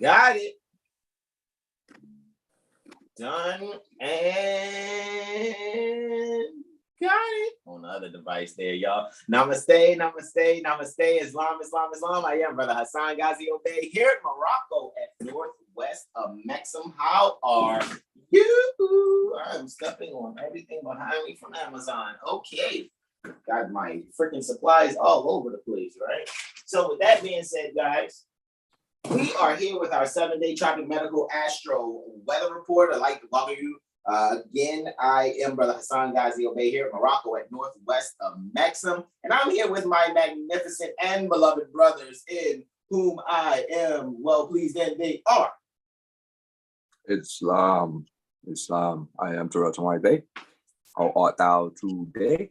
Got it. Done and got it. On the other device there, y'all. Namaste, namaste, namaste. Islam, Islam, Islam. I am Brother Hassan Ghazi Obey here in Morocco at northwest of Mexham. How are you? I'm stepping on everything behind me from Amazon. Okay. Got my freaking supplies all over the place, right? So with that being said, guys, we are here with our 7-day Tropic Medical Astro Weather Report. I'd like to welcome you. Again, I am Brother Hassan Ghazi Obey here in Morocco at northwest of Mexham. And I'm here with my magnificent and beloved brothers in whom I am well pleased, and they are. Islam. I am Zodiacal Bay. How art thou today?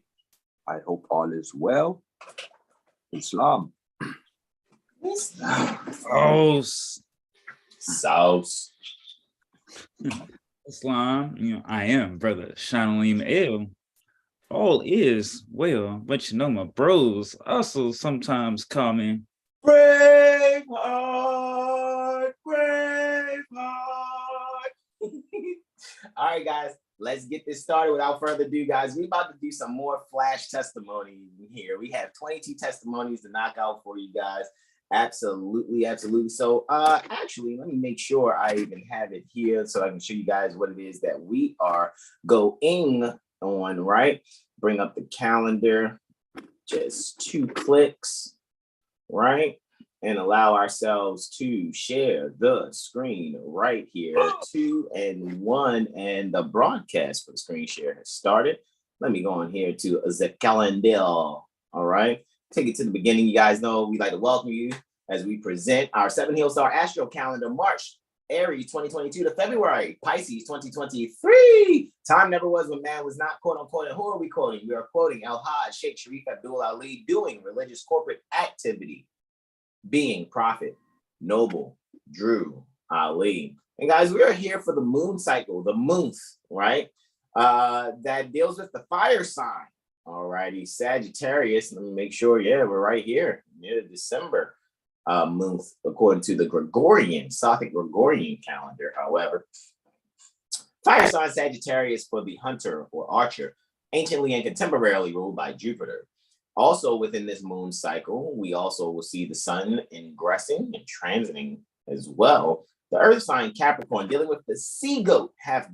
I hope all is well. Islam. Sauce. Islam, I am Brother Alim L. All is well, but my bros also sometimes call me Braveheart. All right, guys, let's get this started. Without further ado, guys, we're about to do some more flash testimonies here. We have 22 testimonies to knock out for you guys. Absolutely. So actually, let me make sure I even have it here so I can show you guys what it is that we are going on, right? Bring up the calendar, just 2 clicks, right? And allow ourselves to share the screen right here. 2 and 1, and the broadcast for the screen share has started. Let me go on here to the calendar, all right? Take it to the beginning. You guys know we like to welcome you as we present our 7HealStar Astro calendar, March, Aries 2022 to February, Pisces 2023. Time never was when man was not, quote unquote. And who are we quoting? We are quoting El Hajj Sheikh Sharif Abdul Ali doing religious corporate activity, being prophet, noble, Drew, Ali. And guys, we are here for the moon cycle, the month, right? That deals with the fire sign. Alrighty, Sagittarius. Let me make sure. Yeah, we're right here near December month, according to the Gregorian, Sothic Gregorian calendar. However, fire sign Sagittarius for the hunter or archer, anciently and contemporarily ruled by Jupiter. Also within this moon cycle, we also will see the sun ingressing and transiting as well. The earth sign Capricorn dealing with the sea goat, half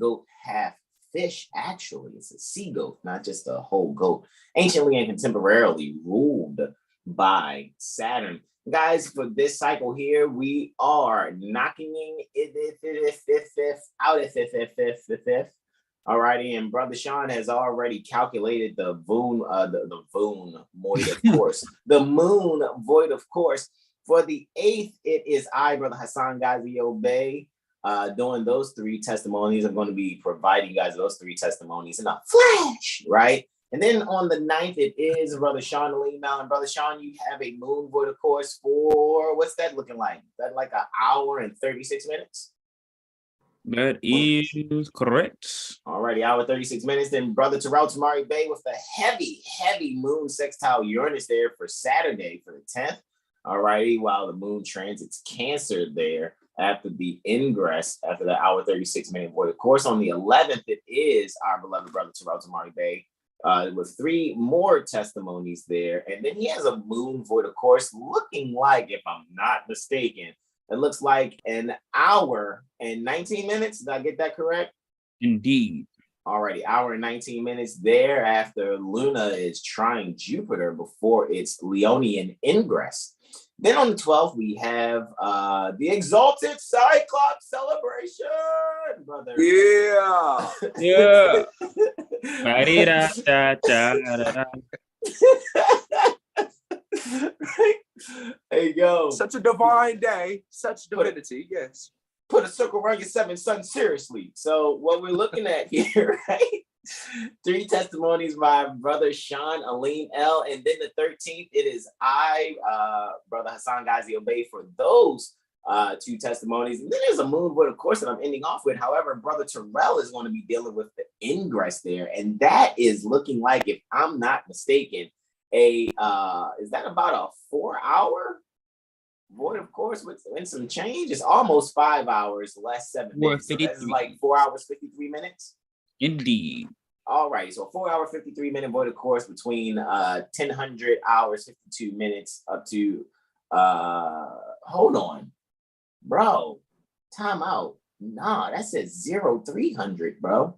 fish. Actually, it's a sea goat, not just a whole goat. Anciently and contemporarily ruled by Saturn. Guys, for this cycle here, we are knocking out at fifth. Alrighty, and Brother Sean has already calculated the moon void of course. The moon void of course. For the 8th, it is I, Brother Hassan Ghazi Obey. Doing those 3 testimonies. I'm going to be providing you guys those 3 testimonies in a flash, right? And then on the 9th, it is Brother Sean Alim. And Brother Sean, you have a moon void of course for, what's that looking like? Is that like an hour and 36 minutes? That is correct. Alrighty, hour 36 minutes. Then Brother Terrell Tamari Bay with the heavy moon sextile Uranus there for Saturday for the 10th. Alrighty, while the moon transits Cancer there after the ingress, after the hour 36 minute void. Of course, on the 11th, it is our beloved Brother Terrell Tamari Bay with 3 more testimonies there. And then he has a moon void, of course, looking like, if I'm not mistaken, it looks like an hour and 19 minutes. Did I get that correct? Indeed. Alrighty, hour and 19 minutes there after Luna is trying Jupiter before its Leonian ingress. Then on the 12th, we have the Exalted Cyclops celebration, brother. Yeah. There you go. Such a divine day, such divinity, yes. Put a circle around your 7th sun, seriously. So what we're looking at here, right? 3 testimonies by Brother Sean Alim L. And then the 13th, it is I, Brother Hassan Ghazi Obey for those 2 testimonies. And then there's a moon void, of course, that I'm ending off with. However, Brother Terrell is going to be dealing with the ingress there. And that is looking like, if I'm not mistaken, is that about a 4-hour void of course with some change. It's almost 5 hours, less 7 minutes. So that's like 4 hours, 53 minutes. Indeed. All right, so 4 hour, 53 minute void of course between 1000 hours, 52 minutes up to hold on, bro. Time out. Nah, that says 0300, bro.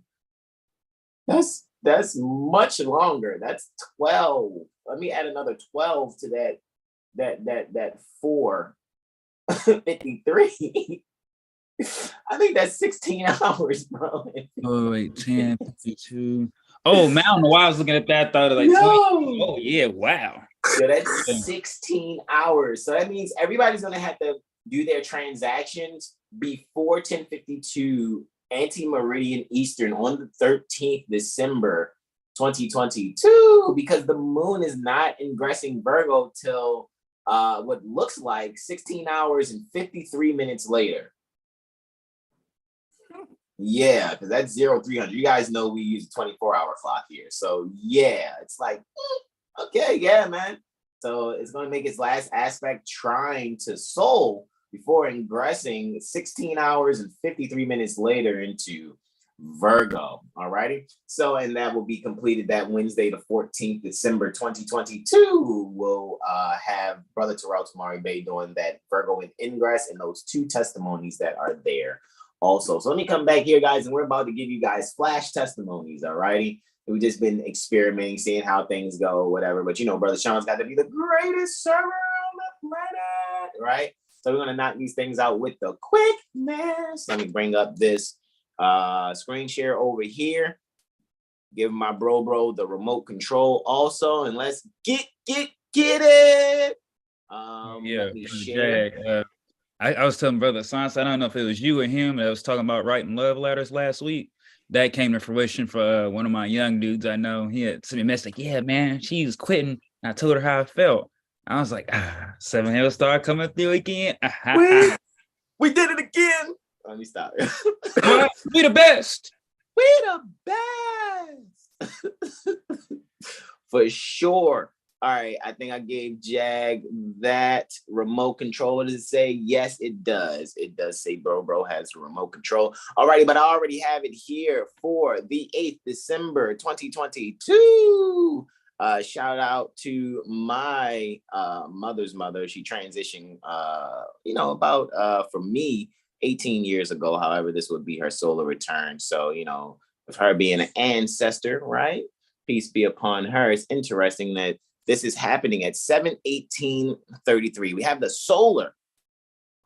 That's much longer. That's 12. Let me add another 12 to that 453. I think that's 16 hours, bro. Oh wait, 10, 52. Oh man, I don't know why I was looking at that. I thought of like 20. Oh yeah, wow. So that's 16 hours. So that means everybody's gonna have to do their transactions before 10:52 ante-meridian Eastern on the 13th December 2022, because the moon is not ingressing Virgo till what looks like 16 hours and 53 minutes later. Yeah, because that's 0300. You guys know we use a 24-hour clock here. So yeah, it's like, okay, yeah, man. So it's going to make its last aspect trine to Sol before ingressing 16 hours and 53 minutes later into Virgo. All righty. So, and that will be completed that Wednesday, the 14th December 2022. We'll have Brother Terrell Tamari Bay doing that Virgo in ingress and those 2 testimonies that are there also. So let me come back here, guys, and we're about to give you guys flash testimonies. All righty. We've just been experimenting, seeing how things go, whatever. But you know, Brother Sean's got to be the greatest server on the planet, right? So we're gonna knock these things out with the quickness. Let me bring up this screen share over here. Give my bro the remote control also, and let's get it. Yeah, Jag. I was telling Brother Science, I don't know if it was you or him that was talking about writing love letters last week. That came to fruition for one of my young dudes I know. He had sent me a message like, yeah, man, she's quitting. And I told her how I felt. I was like, 7HealStar coming through again. We did it again. Let me stop. We the best. We the best. For sure. All right, I think I gave Jag that remote control. Does it say? Yes, it does. It does say bro has a remote control. All righty, but I already have it here for the 8th December 2022. Shout out to my mother's mother. She transitioned, about for me 18 years ago. However, this would be her solar return. So, with her being an ancestor, right? Peace be upon her. It's interesting that this is happening at 7/18/33. We have the solar,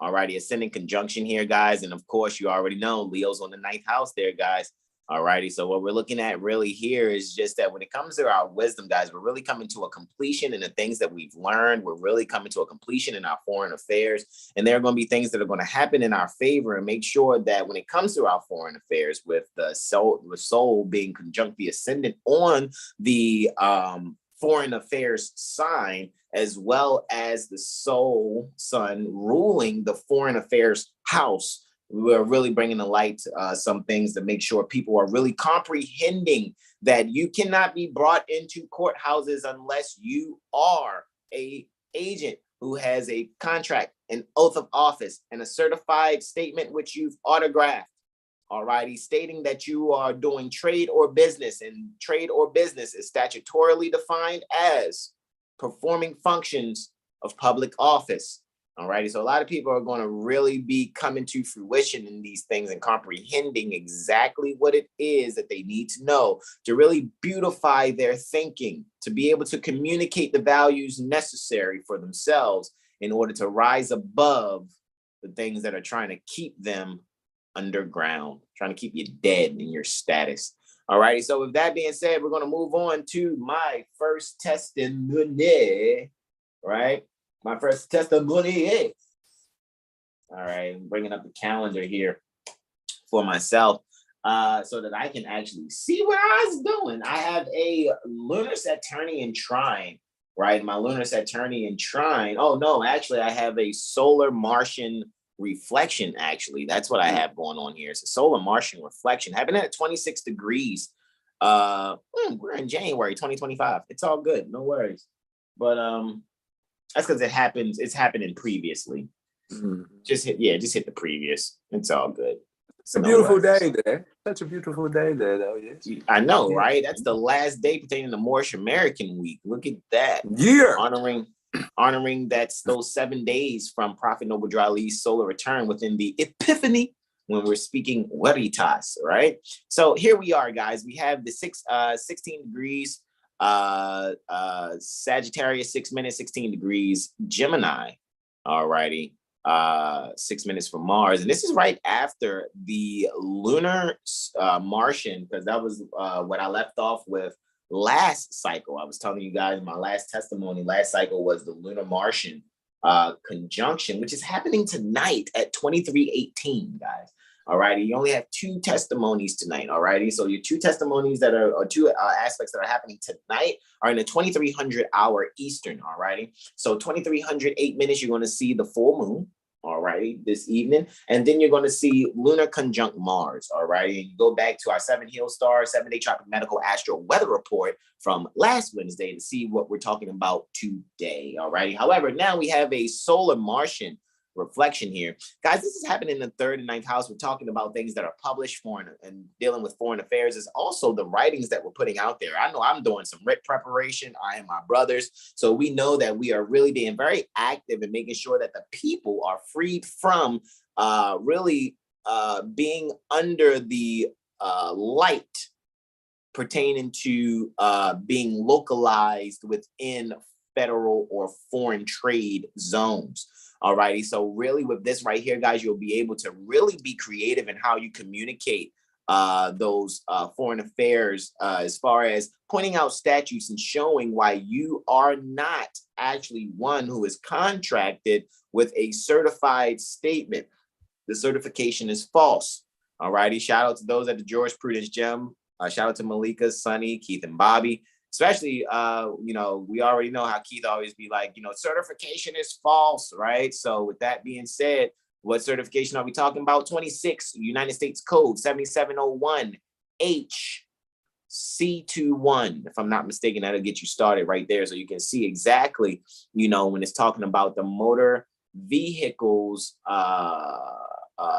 alrighty, ascending conjunction here, guys. And of course, you already know Leo's on the 9th house there, guys. Alrighty, so what we're looking at really here is just that when it comes to our wisdom, guys, we're really coming to a completion in the things that we've learned. We're really coming to a completion in our foreign affairs. And there are going to be things that are going to happen in our favor, and make sure that when it comes to our foreign affairs, with the soul being conjunct the ascendant on the foreign affairs sign, as well as the soul sun ruling the foreign affairs house, we're really bringing to light some things to make sure people are really comprehending that you cannot be brought into courthouses unless you are a agent who has a contract, an oath of office, and a certified statement which you've autographed. Alrighty, stating that you are doing trade or business, and trade or business is statutorily defined as performing functions of public office. Alrighty, so a lot of people are going to really be coming to fruition in these things and comprehending exactly what it is that they need to know to really beautify their thinking, to be able to communicate the values necessary for themselves in order to rise above the things that are trying to keep them underground, trying to keep you dead in your status. All righty, so with that being said, we're going to move on to my first testimony, right? My first testimony is, all right, I'm bringing up the calendar here for myself so that I can actually see what I was doing. I have a lunar Saturnian trine, right? My lunar Saturnian trine. Oh, no, actually, I have a solar Martian reflection, actually. That's what I have going on here. It's a solar Martian reflection happening at 26 degrees. We're in January 2025. It's all good. No worries. But That's because it happens. It's happening previously. Just hit the previous. It's all good. It's a beautiful day there. Such a beautiful day there, though. Yes, I know, right? That's the last day pertaining to Moorish American Week. Look at that. Yeah, honoring that's those 7 days from Prophet Noble Drew Ali's solar return within the Epiphany when we're speaking Veritas, right? So here we are, guys. We have the 16 degrees Sagittarius, 6 minutes, 16 degrees Gemini. All righty. 6 minutes from Mars, and this is right after the lunar Martian, because that was what I left off with last cycle. I was telling you guys my last testimony last cycle was the lunar Martian conjunction, which is happening tonight at 23:18, guys. All righty, you only have 2 testimonies tonight. All righty, so your 2 testimonies that are, or 2 aspects that are happening tonight are in the 2300 hour Eastern. All righty, so 2300, 8 minutes, you're going to see the full moon. All righty, this evening, and then you're going to see lunar conjunct Mars. All righty, and you go back to our 7HealStar 7-day tropic medical astro weather report from last Wednesday to see what we're talking about today. All righty, however, now we have a solar Martian reflection here, guys. This is happening in the 3rd and 9th house. We're talking about things that are published foreign and dealing with foreign affairs. Is also the writings that we're putting out there. I know I'm doing some writ preparation. I and my brothers, so we know that we are really being very active in making sure that the people are freed from really being under the light pertaining to being localized within federal or foreign trade zones. All righty. So really with this right here, guys, you'll be able to really be creative in how you communicate those foreign affairs as far as pointing out statutes and showing why you are not actually one who is contracted with a certified statement. The certification is false. All righty. Shout out to those at the Jurisprudence Gem. Shout out to Malika, Sunny, Keith, and Bobby. Especially, you know, we already know how Keith always be like, you know, certification is false, right? So with that being said, what certification are we talking about? 26 United States Code 7701 HC21. If I'm not mistaken, that'll get you started right there. So you can see exactly, you know, when it's talking about the motor vehicles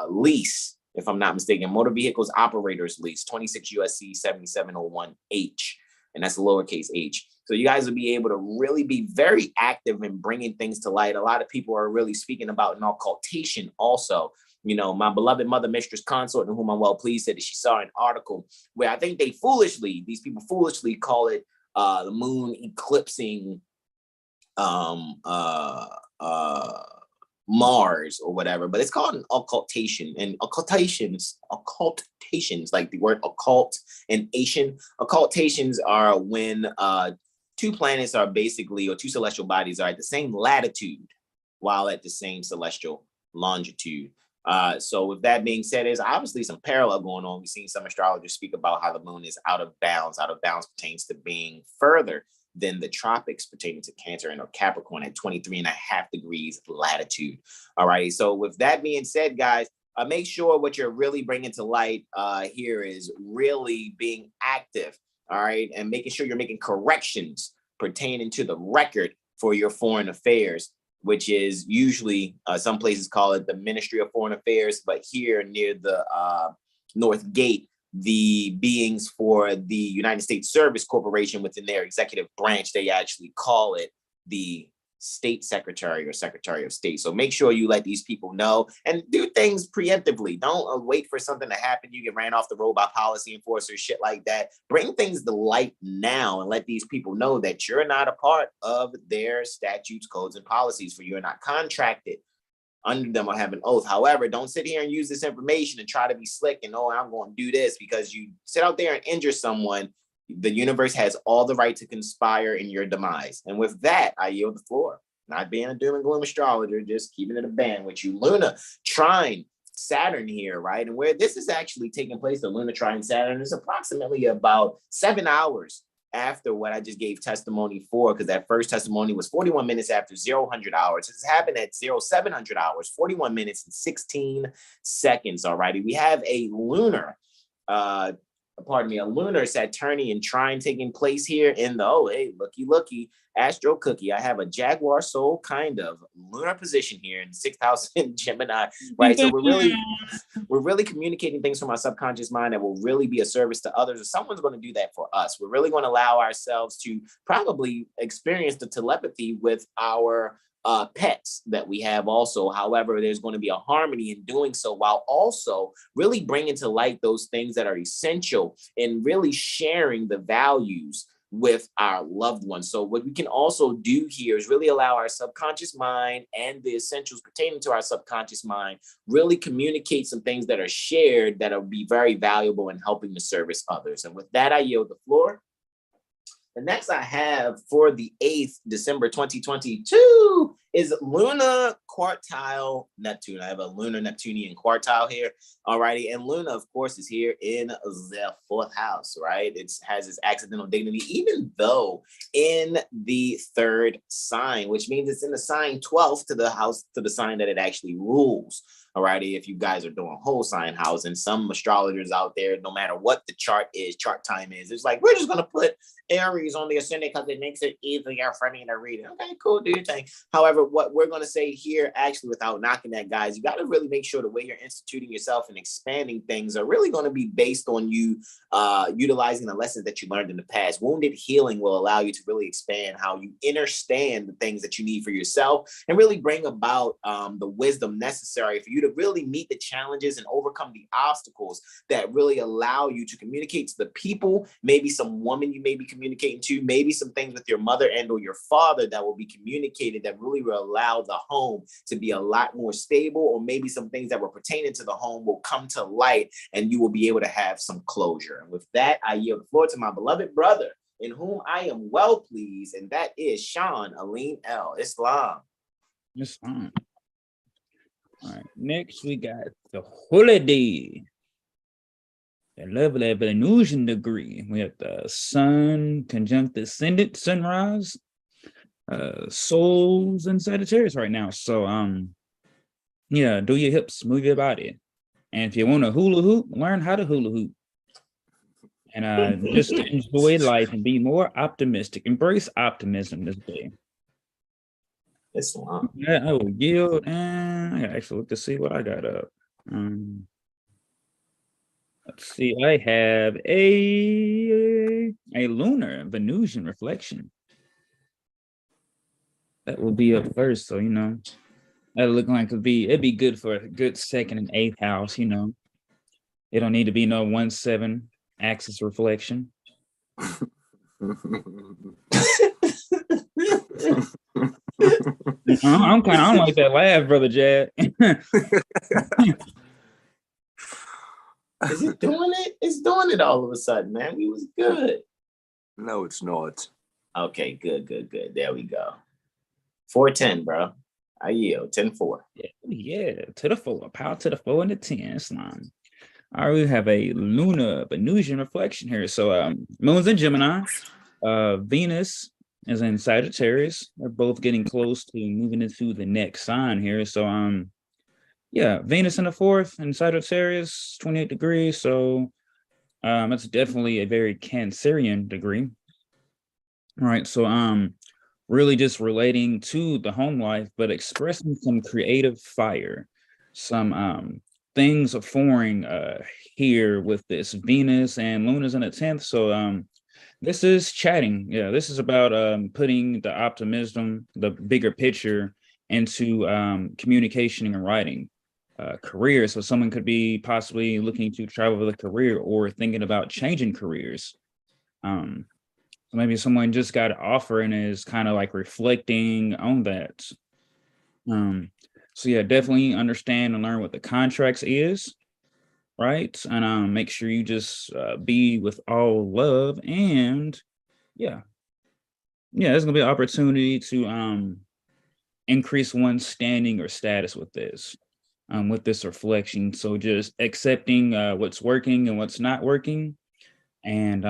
lease, if I'm not mistaken, motor vehicles operators lease, 26 USC 7701H. And that's lowercase h. So you guys will be able to really be very active in bringing things to light. A lot of people are really speaking about an occultation also. You know, my beloved mother, Mistress Consort, in whom I'm well pleased, said that she saw an article where I think these people foolishly call it the moon eclipsing Mars or whatever, but it's called an occultation. And occultations, like the word occult and Asian, occultations are when 2 planets are basically, or 2 celestial bodies are at the same latitude while at the same celestial longitude. So with that being said, there's obviously some parallel going on. We've seen some astrologers speak about how the moon is out of bounds. Out of bounds pertains to being further than the tropics pertaining to Cancer and or Capricorn at 23.5 degrees latitude. All right. So with that being said, guys, make sure what you're really bringing to light here is really being active. All right. And making sure you're making corrections pertaining to the record for your foreign affairs, which is usually some places call it the Ministry of Foreign Affairs, but here near the North Gate, the beings for the United States Service Corporation within their executive branch, they actually call it the State Secretary or Secretary of State. So make sure you let these people know and do things preemptively. Don't wait for something to happen. You get ran off the road by policy enforcers, shit like that. Bring things to light now and let these people know that you're not a part of their statutes, codes, and policies, for you're not contracted under them or have an oath. However, don't sit here and use this information and try to be slick and, oh, I'm going to do this, because you sit out there and injure someone. The universe has all the right to conspire in your demise. And with that, I yield the floor. Not being a doom and gloom astrologer, just keeping it a band with you. Luna trine Saturn here, right? And where this is actually taking place, the Luna trine Saturn, is approximately about 7 hours after what I just gave testimony for, because that first testimony was 41 minutes after 0-100 hours. This happened at 0-700 hours, 41 minutes and 16 seconds. All righty. We have a lunar pardon me, a lunar Saturnian trine taking place here in the, oh, hey, looky, Astro Cookie. I have a Jaguar soul kind of lunar position here in the 6th house in Gemini, right? So we're really communicating things from our subconscious mind that will really be a service to others, or someone's going to do that for us. We're really going to allow ourselves to probably experience the telepathy with our pets that we have also. However, there's going to be a harmony in doing so, while also really bringing to light those things that are essential and really sharing the values with our loved ones. So what we can also do here is really allow our subconscious mind and the essentials pertaining to our subconscious mind really communicate some things that are shared that will be very valuable in helping to service others. And with that, I yield the floor. The next I have for the 8th December 2022 is Luna quartile Neptune. I have a lunar Neptunian quartile here. Alrighty. And Luna, of course, is here in the 4th house, right? It has its accidental dignity, even though in the 3rd sign, which means it's in the sign 12th to the house, to the sign that it actually rules. Alrighty, if you guys are doing whole sign housing, some astrologers out there, no matter what the chart time is, it's like, we're just gonna put Aries on the ascendant because it makes it easier for me to read it. Okay, cool, do your thing. However, what we're gonna say here, actually, without knocking that, guys, you gotta really make sure the way you're instituting yourself and expanding things are really gonna be based on you utilizing the lessons that you learned in the past. Wounded healing will allow you to really expand how you understand the things that you need for yourself and really bring about the wisdom necessary for you to really meet the challenges and overcome the obstacles that really allow you to communicate to the people, maybe some woman you may be communicating to, maybe some things with your mother and or your father that will be communicated that really will allow the home to be a lot more stable, or maybe some things that were pertaining to the home will come to light and you will be able to have some closure. And with that, I yield the floor to my beloved brother, in whom I am well pleased, and that is Sean Alim L. Islam. Islam. All right, next we got the holiday. The level of illusion degree. We have the sun conjunct ascendant sunrise, souls in Sagittarius right now. So yeah, do your hips, move your body. And if you want to hula hoop, learn how to hula hoop. And just enjoy life and be more optimistic. Embrace optimism this day. Islam. Yeah, I will yield, and I gotta actually look to see what I got up. Let's see, I have a lunar Venusian reflection. That will be up first, so you know that'll look like it'd be good for a good 2nd and 8th house. You know, it don't need to be no 1-7 axis reflection. I don't like that laugh, brother Jad. Is it doing it? It's doing it all of a sudden, man. We was good. No, it's not. Okay, good. There we go. 410, bro. I yield. 10-4. Yeah, to the 4. Power to the 4 and the 10. Islam. All right, we have a lunar Venusian reflection here. So moon's in Gemini. Venus is in Sagittarius. They're both getting close to moving into the next sign here. So yeah, Venus in the 4th in Sagittarius, 28 degrees. So that's definitely a very Cancerian degree. All right, so really just relating to the home life, but expressing some creative fire, some things are forming here with this Venus and Luna's in the 10th. So this is chatting. Yeah, this is about putting the optimism, the bigger picture into communication and writing. Career. So someone could be possibly looking to travel with a career or thinking about changing careers. So maybe someone just got an offer and is kind of like reflecting on that. So yeah, definitely understand and learn what the contracts is, right? And make sure you just be with all love, and yeah, there's gonna be an opportunity to increase one's standing or status with this reflection. So just accepting what's working and what's not working, and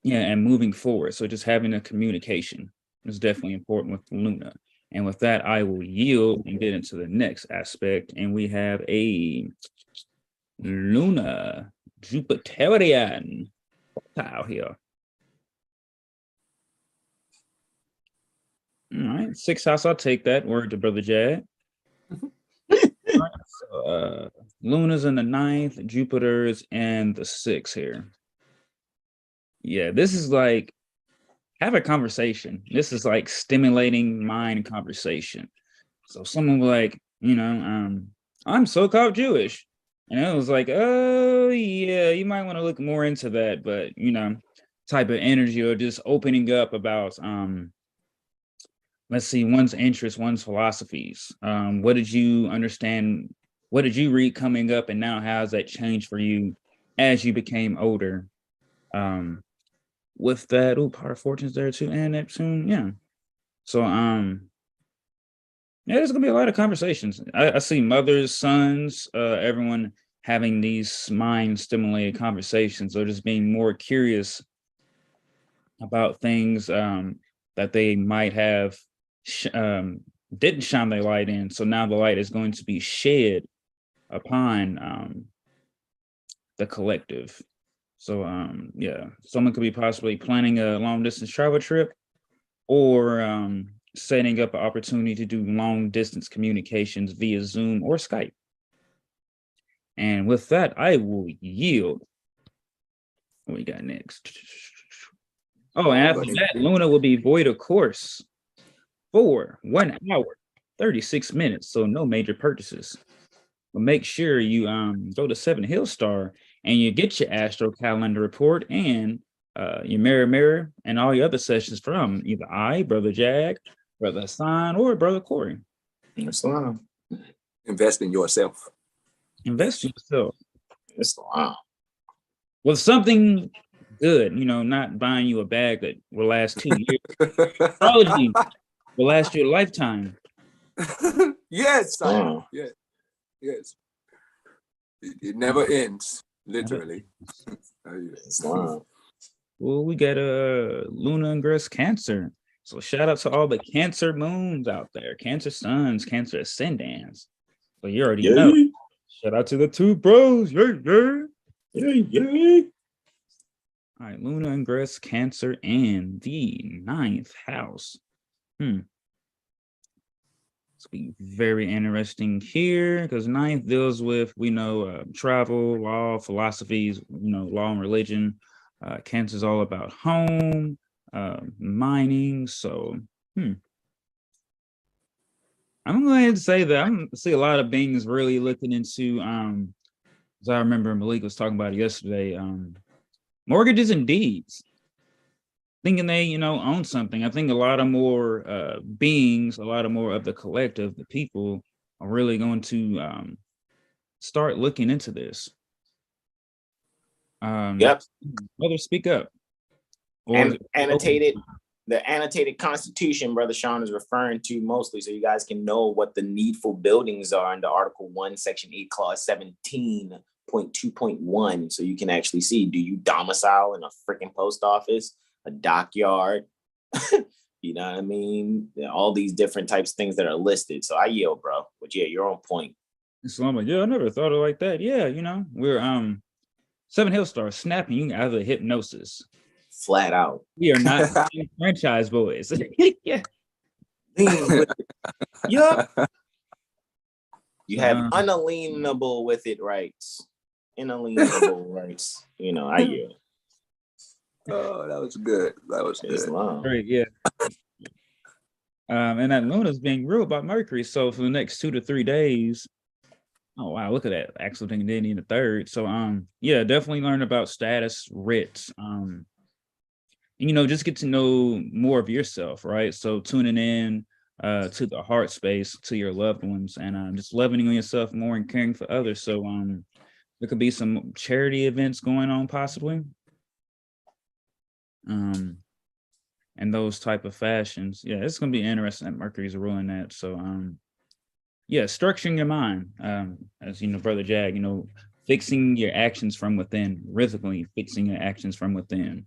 and moving forward. So just having a communication is definitely important with Luna. And with that, I will yield and get into the next aspect. And we have a Luna Jupiterian out here. All right, 6th house. I'll take that. Word to Brother Jag. Right, so, Luna's in the 9th, Jupiter's in the 6th here. Yeah, this is like have a conversation. This is like stimulating mind conversation. So someone was like, I'm so-called Jewish. And it was like, oh yeah, you might want to look more into that, but type of energy or just opening up about let's see, one's interests, one's philosophies. What did you understand? What did you read coming up? And now how has that changed for you as you became older? With that, Power of Fortune's there too, and Neptune, yeah. So yeah, there's gonna be a lot of conversations. I see mothers, sons, everyone having these mind-stimulated conversations, or just being more curious about things that they might have didn't shine their light in. So now the light is going to be shed upon the collective. So yeah, someone could be possibly planning a long distance travel trip, or setting up an opportunity to do long distance communications via Zoom or Skype. And with that, I will yield. What we got next? Oh, and after that, Luna will be void of course for 1 hour, 36 minutes. So no major purchases. But make sure you go to 7HealStar and you get your Astro Calendar report and your mirror, and all your other sessions from either I, Brother Jag, Brother Hassan, or Brother Corey. Islam. Invest in yourself. Invest in yourself. Islam. With something good, not buying you a bag that will last 2 years. Astrology will last you a lifetime. Yes, yes, yes. It never ends, literally. Islam. Well, we got Luna ingress Cancer. So shout out to all the Cancer moons out there, Cancer suns, Cancer ascendants. So you already know. Shout out to the two bros. Yeah. All right, Luna ingress Cancer in the 9th house. It's be very interesting here because 9th deals with, travel, law, philosophies, law and religion. Cancer is all about home, mining. So, I'm going to say that I see a lot of beings really looking into, as I remember Malik was talking about it yesterday, mortgages and deeds, thinking they, own something. I think a lot of more beings, a lot of more of the collective, the people are really going to start looking into this. Yep. Brother, speak up. And the annotated constitution, Brother Sean is referring to mostly, so you guys can know what the needful buildings are under Article 1, Section 8, Clause 17.2.1. So you can actually see, do you domicile in a freaking post office, a dockyard? You know what I mean? All these different types of things that are listed. So I yield, bro. But yeah, you're on point. So I'm like, yeah, I never thought of it like that. Yeah, we're 7HealStar snapping you out of the hypnosis. Flat out. We are not franchise boys. Yeah. Yup. You have unalienable with it rights. Inalienable rights. I yield. Oh, that was good. That was good. Islam. Right, yeah. And that Luna's being real about Mercury. So for the next 2 to 3 days, oh wow, look at that. Actual thing didn't in the 3rd. So yeah, definitely learn about status, writs. Just get to know more of yourself, right? So tuning in to the heart space, to your loved ones, and just loving on yourself more and caring for others. So there could be some charity events going on possibly. And those type of fashions. Yeah, it's gonna be interesting that Mercury's ruling that. So yeah, structuring your mind. As Brother Jag, fixing your actions from within, rhythmically fixing your actions from within.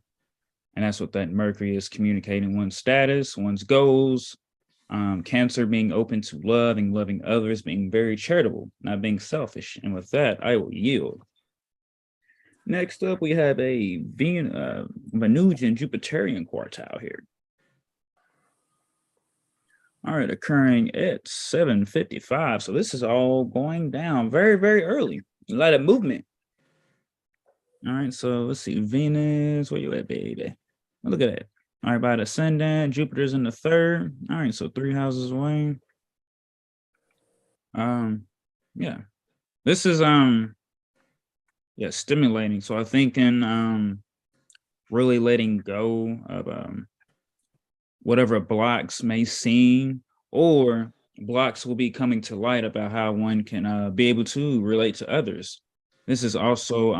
And that's what that Mercury is communicating, one's status, one's goals. Cancer being open to love and loving others, being very charitable, not being selfish. And with that, I will yield. Next up, we have a Venusian Jupiterian quartile here. All right, occurring at 7:55. So this is all going down very, very early. A lot of movement. All right, so let's see. Venus, where you at, baby? Look at that. All right, by the ascendant, Jupiter's in the third. All right, so 3 houses away. Yeah. This is stimulating. So I think in really letting go of whatever blocks may seem, or blocks will be coming to light about how one can be able to relate to others. This is also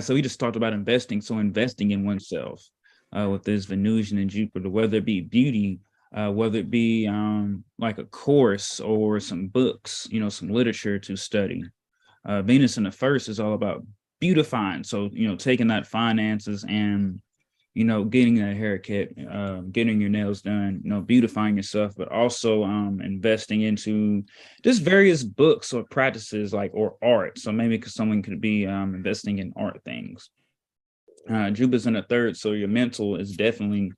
so we just talked about investing. So investing in oneself with this Venusian and Jupiter, whether it be beauty, whether it be like a course or some books, some literature to study. Venus in the first is all about beautifying. So, taking that finances and, getting a haircut, getting your nails done, beautifying yourself, but also investing into just various books or practices or art. So maybe because someone could be investing in art things. Jupiter's in the third, so your mental is definitely,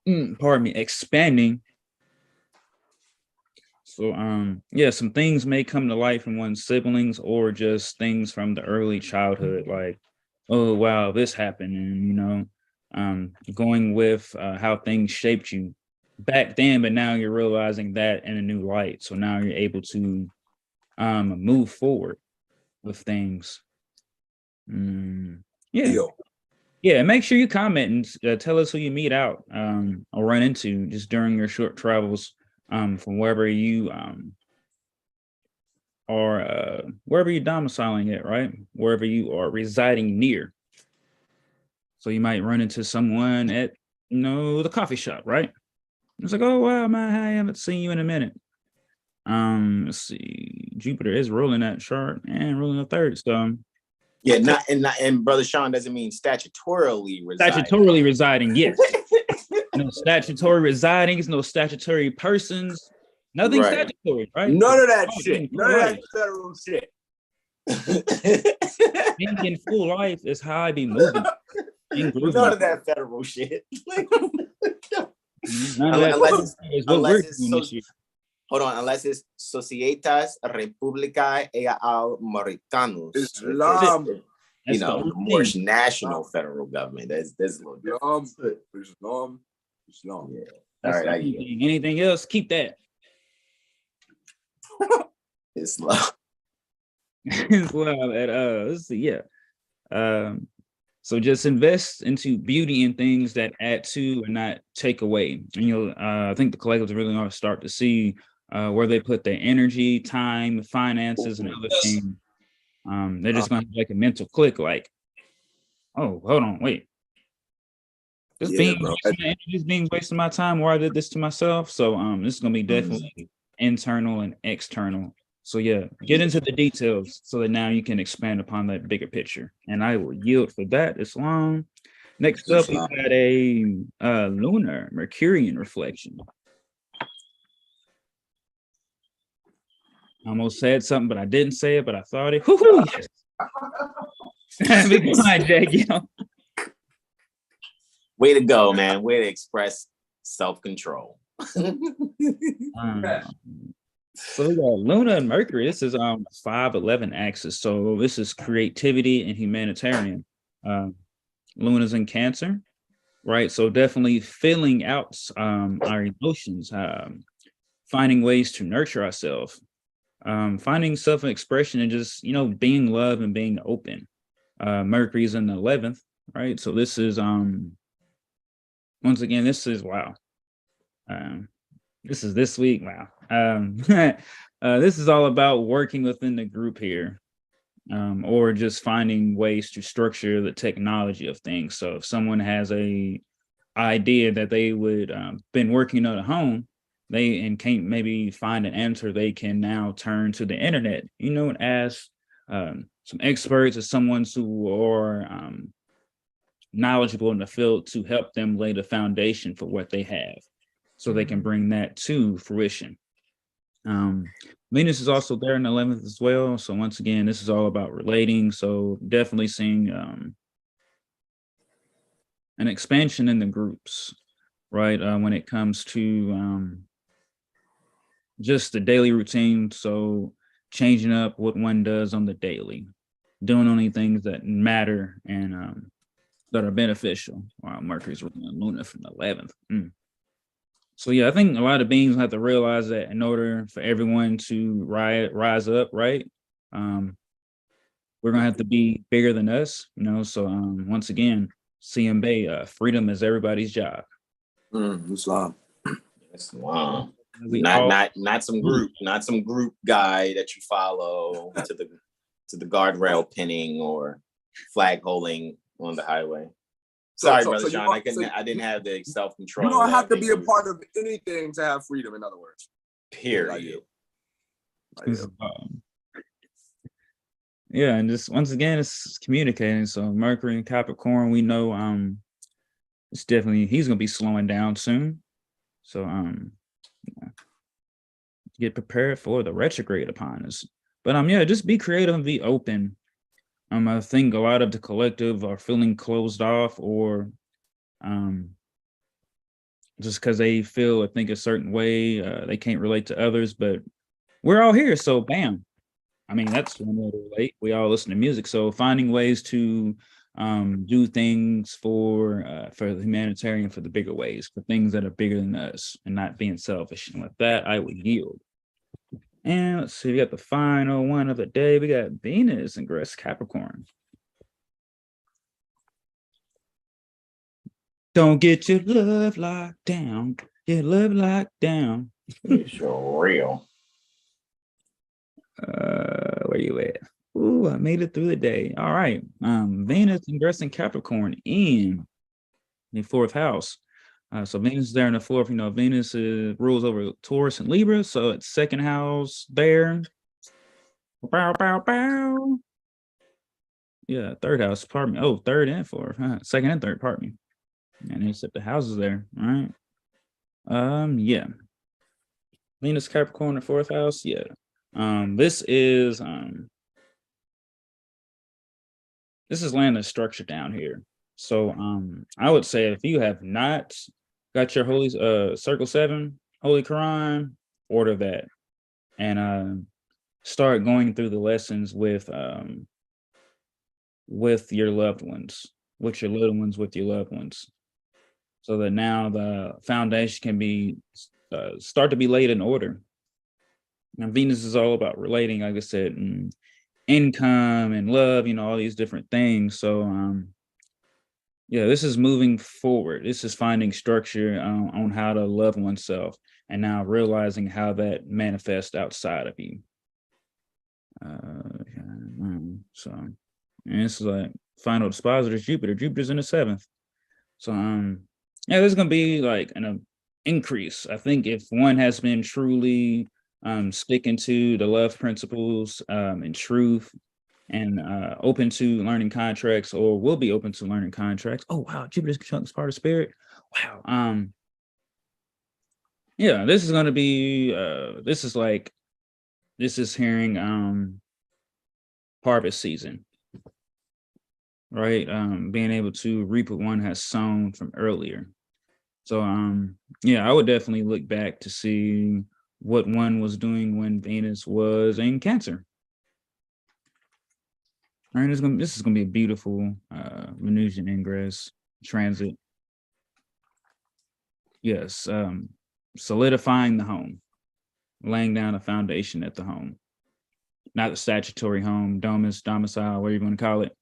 expanding. So some things may come to light from one's siblings or just things from the early childhood, like, oh wow, this happened, and going with how things shaped you back then, but now you're realizing that in a new light. So now you're able to move forward with things. Yeah, make sure you comment and tell us who you meet out or run into just during your short travels from wherever you are, wherever you're domiciling it, right? Wherever you are residing near. So you might run into someone at, the coffee shop, right? It's like, oh, wow, man, I haven't seen you in a minute. Let's see. Jupiter is ruling that chart and ruling the third. So yeah, and Brother Sean doesn't mean statutorily residing. Statutorily residing, yes. No statutory residings, no statutory persons, nothing statutory, right? None of that shit. None of that federal shit. Being in full life is how I be moving. None of that federal shit. Unless it's Societas Republicae Americanos. Islam. The Moorish national federal government. There's a little difference. Islam. Yeah. All right. Anything else? Keep that. Islam. Islam. Let's see. Yeah. So just invest into beauty and things that add to and not take away. And I think the collectives really want to start to see where they put their energy, time, finances, and other things. They're just going to have like a mental click, like, oh, hold on, wait. This being wasting my time, or I did this to myself. So this is going to be definitely internal and external. So yeah, get into the details so that now you can expand upon that bigger picture. And I will yield for that. Islam. Next up, we got a lunar Mercurian reflection. I almost said something, but I didn't say it, but I thought it. Yes. Be quiet, Jack. Way to go, man. Way to express self-control. So we got Luna and Mercury. This is 5-11 axis. So this is creativity and humanitarian. Luna's in Cancer, right? So definitely filling out our emotions, finding ways to nurture ourselves, finding self-expression and just, being love and being open. Mercury's in the 11th, right? So this is once again, this is wow. This is this week. Wow. This is all about working within the group here, or just finding ways to structure the technology of things. So if someone has a idea that they would been working on at home, and can't maybe find an answer, they can now turn to the internet, and ask some experts or someone who are knowledgeable in the field to help them lay the foundation for what they have, so they can bring that to fruition. Venus is also there in the 11th as well. So once again, this is all about relating. So definitely seeing an expansion in the groups, right? When it comes to just the daily routine. So changing up what one does on the daily, doing only things that matter and that are beneficial. Wow, Mercury's ruling Luna from the 11th. So yeah, I think a lot of beings have to realize that in order for everyone to rise up, right? We're gonna have to be bigger than us, you know. So once again, CMB, freedom is everybody's job. Islam. Islam. We all, Not some group guy that you follow to the guardrail pinning or flag holding on the highway. Sorry, Brother Sean, I didn't have the self-control. You don't have to be a part of anything to have freedom, in other words. Period. Yeah, and just once again, it's communicating. So Mercury and Capricorn, we know it's definitely, he's gonna be slowing down soon. So get prepared for the retrograde upon us. But yeah, just be creative and be open. I think a lot of the collective are feeling closed off, or just because they feel or think a certain way, they can't relate to others. But we're all here, so bam. I mean, that's one way to relate. We all listen to music, so finding ways to do things for the humanitarian, for the bigger ways, for things that are bigger than us, and not being selfish. And with that, I would yield. And let's see, we got the final one of the day. We got Venus ingress Capricorn. Don't get your love locked down. Get love locked down. It's real. Where you at? Ooh, I made it through the day. All right. Venus ingressing Capricorn in the 4th house. So Venus is there in the 4th. You know, Venus rules over Taurus and Libra, so it's 2nd house there. Bow, bow, bow. Yeah, 3rd house, pardon me. Oh, 3rd and 4th. 2nd and 3rd, pardon me. And except the houses there. All right. Yeah. Venus Capricorn in the 4th house. Yeah. This is laying the structure down here. So I would say if you have not got your holy circle 7 Holy Quran, order that and start going through the lessons with your loved ones, with your little ones, with your loved ones, so that now the foundation can be start to be laid in order. Now Venus is all about relating, like I said, and income and love, you know, all these different things. So yeah, this is moving forward. This is finding structure on how to love oneself, and now realizing how that manifests outside of you. So, and this is like final dispositor Jupiter. Jupiter's in the 7th. So yeah, there's gonna be like an increase. I think if one has been truly sticking to the love principles and truth, and open to learning contracts, or will be open to learning contracts. Oh wow, Jupiter's conjunct part of spirit. Wow. Yeah, this is gonna be this is hearing harvest season, right? Being able to reap what one has sown from earlier. So yeah, I would definitely look back to see what one was doing when Venus was in Cancer. All right, this is gonna be a beautiful Venusian ingress transit. Yes, solidifying the home, laying down a foundation at the home, not the statutory home, domus, domicile, whatever you want to call it.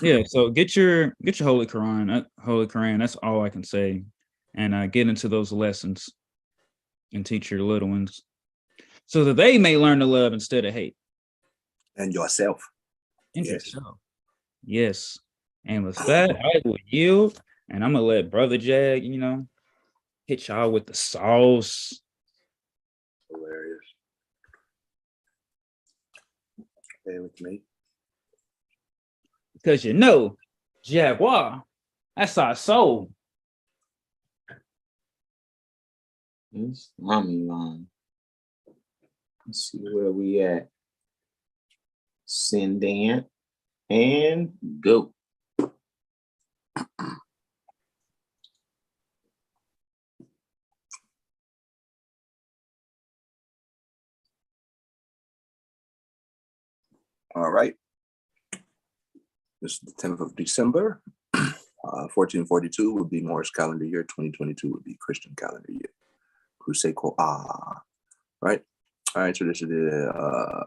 Yeah, so get your Holy Quran. That's all I can say, and get into those lessons and teach your little ones, so that they may learn to love instead of hate. And yourself. And yourself. Yes. And with that, I will yield. And I'm going to let Brother Jag, you know, hit y'all with the sauce. Hilarious. Stay with me. Because you know, Jaguar, that's our soul. It's mommy line. Let's see where we at. Sendant and go. All right. This is the 10th of December. 1442 would be Moor's calendar year. 2022 would be Christian calendar year. Kuseko right? All right, so this is the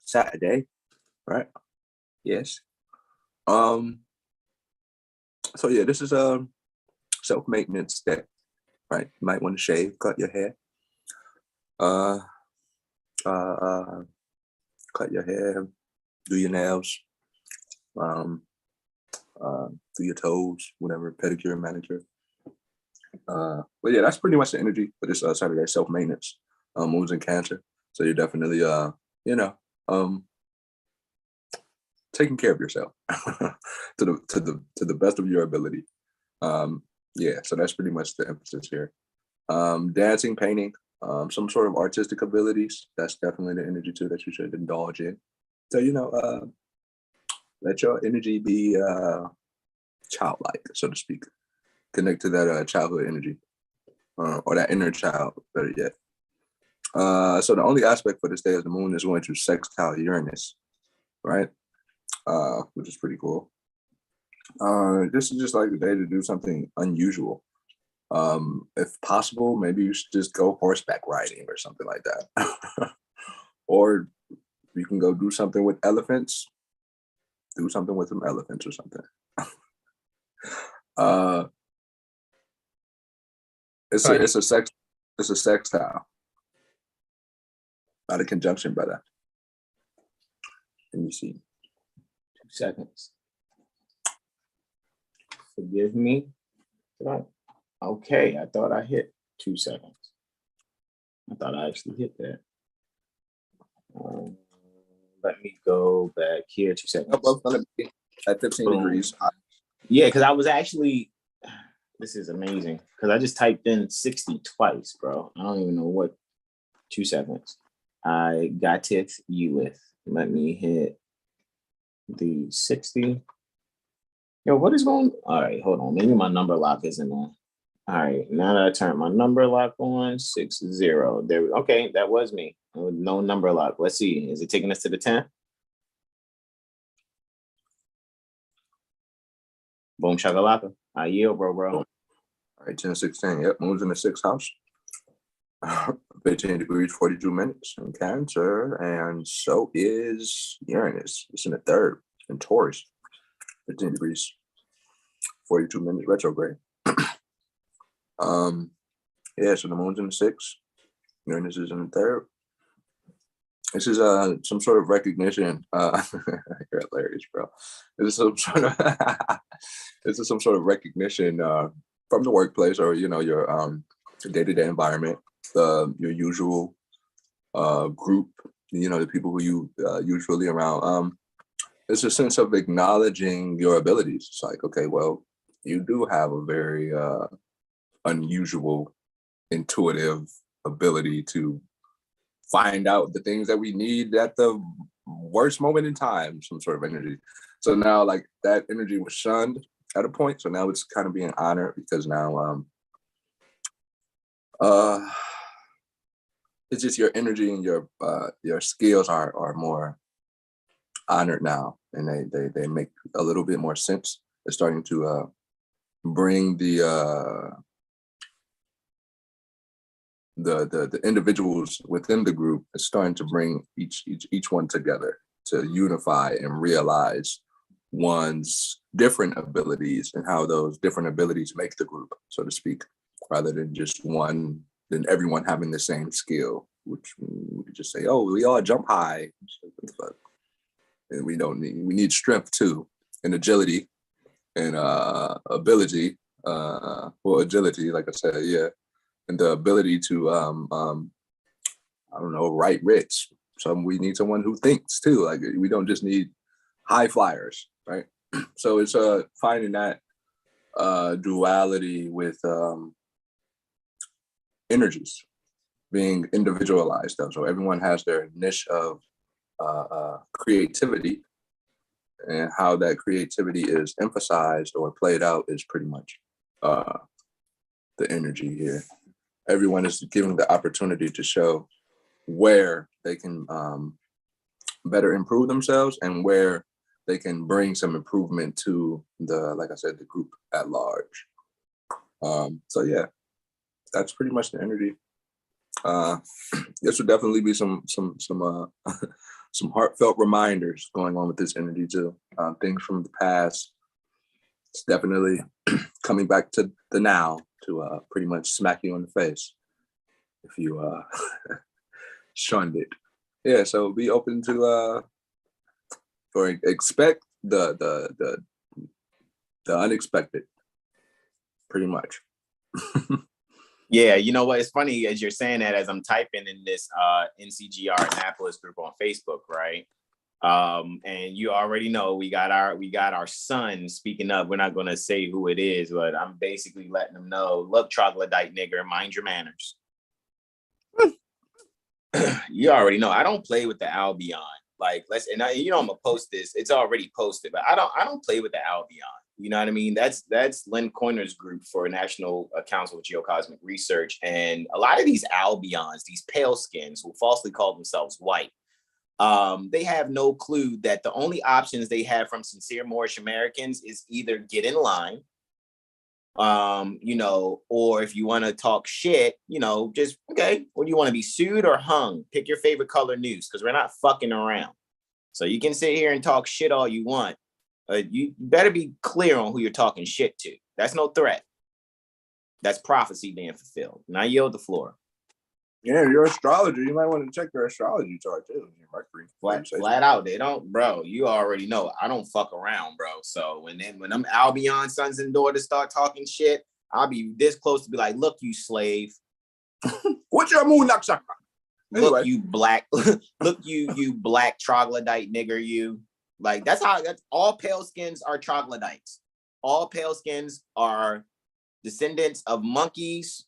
Saturday, right? Yes. So yeah, this is a self-maintenance day, right? You might want to shave, cut your hair. Cut your hair, do your nails, do your toes, whatever, pedicure, manicure. But yeah, that's pretty much the energy for this Saturday, self-maintenance, moons in Cancer. So you're definitely, taking care of yourself to the best of your ability. Yeah, so that's pretty much the emphasis here. Dancing, painting, some sort of artistic abilities. That's definitely the energy too that you should indulge in. So let your energy be childlike, so to speak. Connect to that childhood energy, or that inner child, better yet. So the only aspect for this day is the moon is going to sextile Uranus, right? Which is pretty cool. This is just like the day to do something unusual. If possible, maybe you should just go horseback riding or something like that. Or you can go do something with elephants. Do something with some elephants or something. It's a sextile. Not a conjunction, brother. Let me see. 2 seconds. Forgive me. Okay, I thought I hit 2 seconds. I thought I actually hit that. Let me go back here 2 seconds. Both gonna be at 15 degrees. Yeah, because I was actually, this is amazing, because I just typed in 60 twice, bro. I don't even know what. 2 seconds. I got it you with. Let me hit the 60. Yo, what is going on? All right, hold on. Maybe my number lock isn't on. All right, now that I turn my number lock on, 60. There. Okay, that was me. No number lock. Let's see. Is it taking us to the 10? Boom shakalaka. I yield, bro. All right, 10-16. Yep, moon's in the 6th house. 15 degrees, 42 minutes in Cancer, and so is Uranus. It's in the 3rd in Taurus. 15 degrees, 42 minutes retrograde. Yeah, so the moon's in the 6th. Uranus is in the 3rd. This is some sort of recognition. You're hilarious, bro. This is some sort of recognition from the workplace or your day-to-day environment, your usual group, the people who you usually around. It's a sense of acknowledging your abilities. It's like, okay, well, you do have a very unusual, intuitive ability to find out the things that we need at the worst moment in time, some sort of energy. So now, like, that energy was shunned at a point. So now it's kind of being honored because now it's just your energy and your skills are more honored now, and they make a little bit more sense. They're starting to bring the individuals within the group is starting to bring each one together to unify and realize one's different abilities and how those different abilities make the group, so to speak, rather than just than everyone having the same skill, which we could just say, oh, we all jump high. And we need strength too, and agility and ability, agility, like I said, yeah. And the ability to, write writs. So we need someone who thinks too. Like, we don't just need high flyers, right? So it's finding that duality with energies being individualized though. So everyone has their niche of creativity, and how that creativity is emphasized or played out is pretty much the energy here. Everyone is given the opportunity to show where they can better improve themselves and where they can bring some improvement to the, like I said, the group at large. So yeah, that's pretty much the energy. This would definitely be some some heartfelt reminders going on with this energy too. Things from the past. It's definitely coming back to the now to pretty much smack you in the face if you shunned it. Yeah, so be open to or expect the unexpected, pretty much. Yeah, you know what? It's funny as you're saying that as I'm typing in this NCGR Annapolis group on Facebook, right? And you already know we got our son speaking up. We're not gonna say who it is, but I'm basically letting them know, look, troglodyte nigger, mind your manners. You already know I don't play with the Albion. Like, I'm gonna post this. It's already posted, but I don't play with the Albion. You know what I mean? That's Len Coyner's group for National Council of Geocosmic Research. And a lot of these Albions, these pale skins who falsely call themselves white, they have no clue that the only options they have from sincere Moorish Americans is either get in line, or if you want to talk shit, just, okay, what do you want to be, sued or hung? Pick your favorite color news, because we're not fucking around. So you can sit here and talk shit all you want. You better be clear on who you're talking shit to. That's no threat. That's prophecy being fulfilled. And I yield the floor. Yeah, your astrologer, you might want to check your astrology chart too. Mercury. Flat out. They don't, bro. You already know. I don't fuck around, bro. So when them Albion sons and daughters start talking shit, I'll be this close to be like, look, you slave. What's your moon nakshatra? Anyway. Look, you black, you black troglodyte nigger, you. Like, that's all pale skins are troglodytes. All pale skins are descendants of monkeys,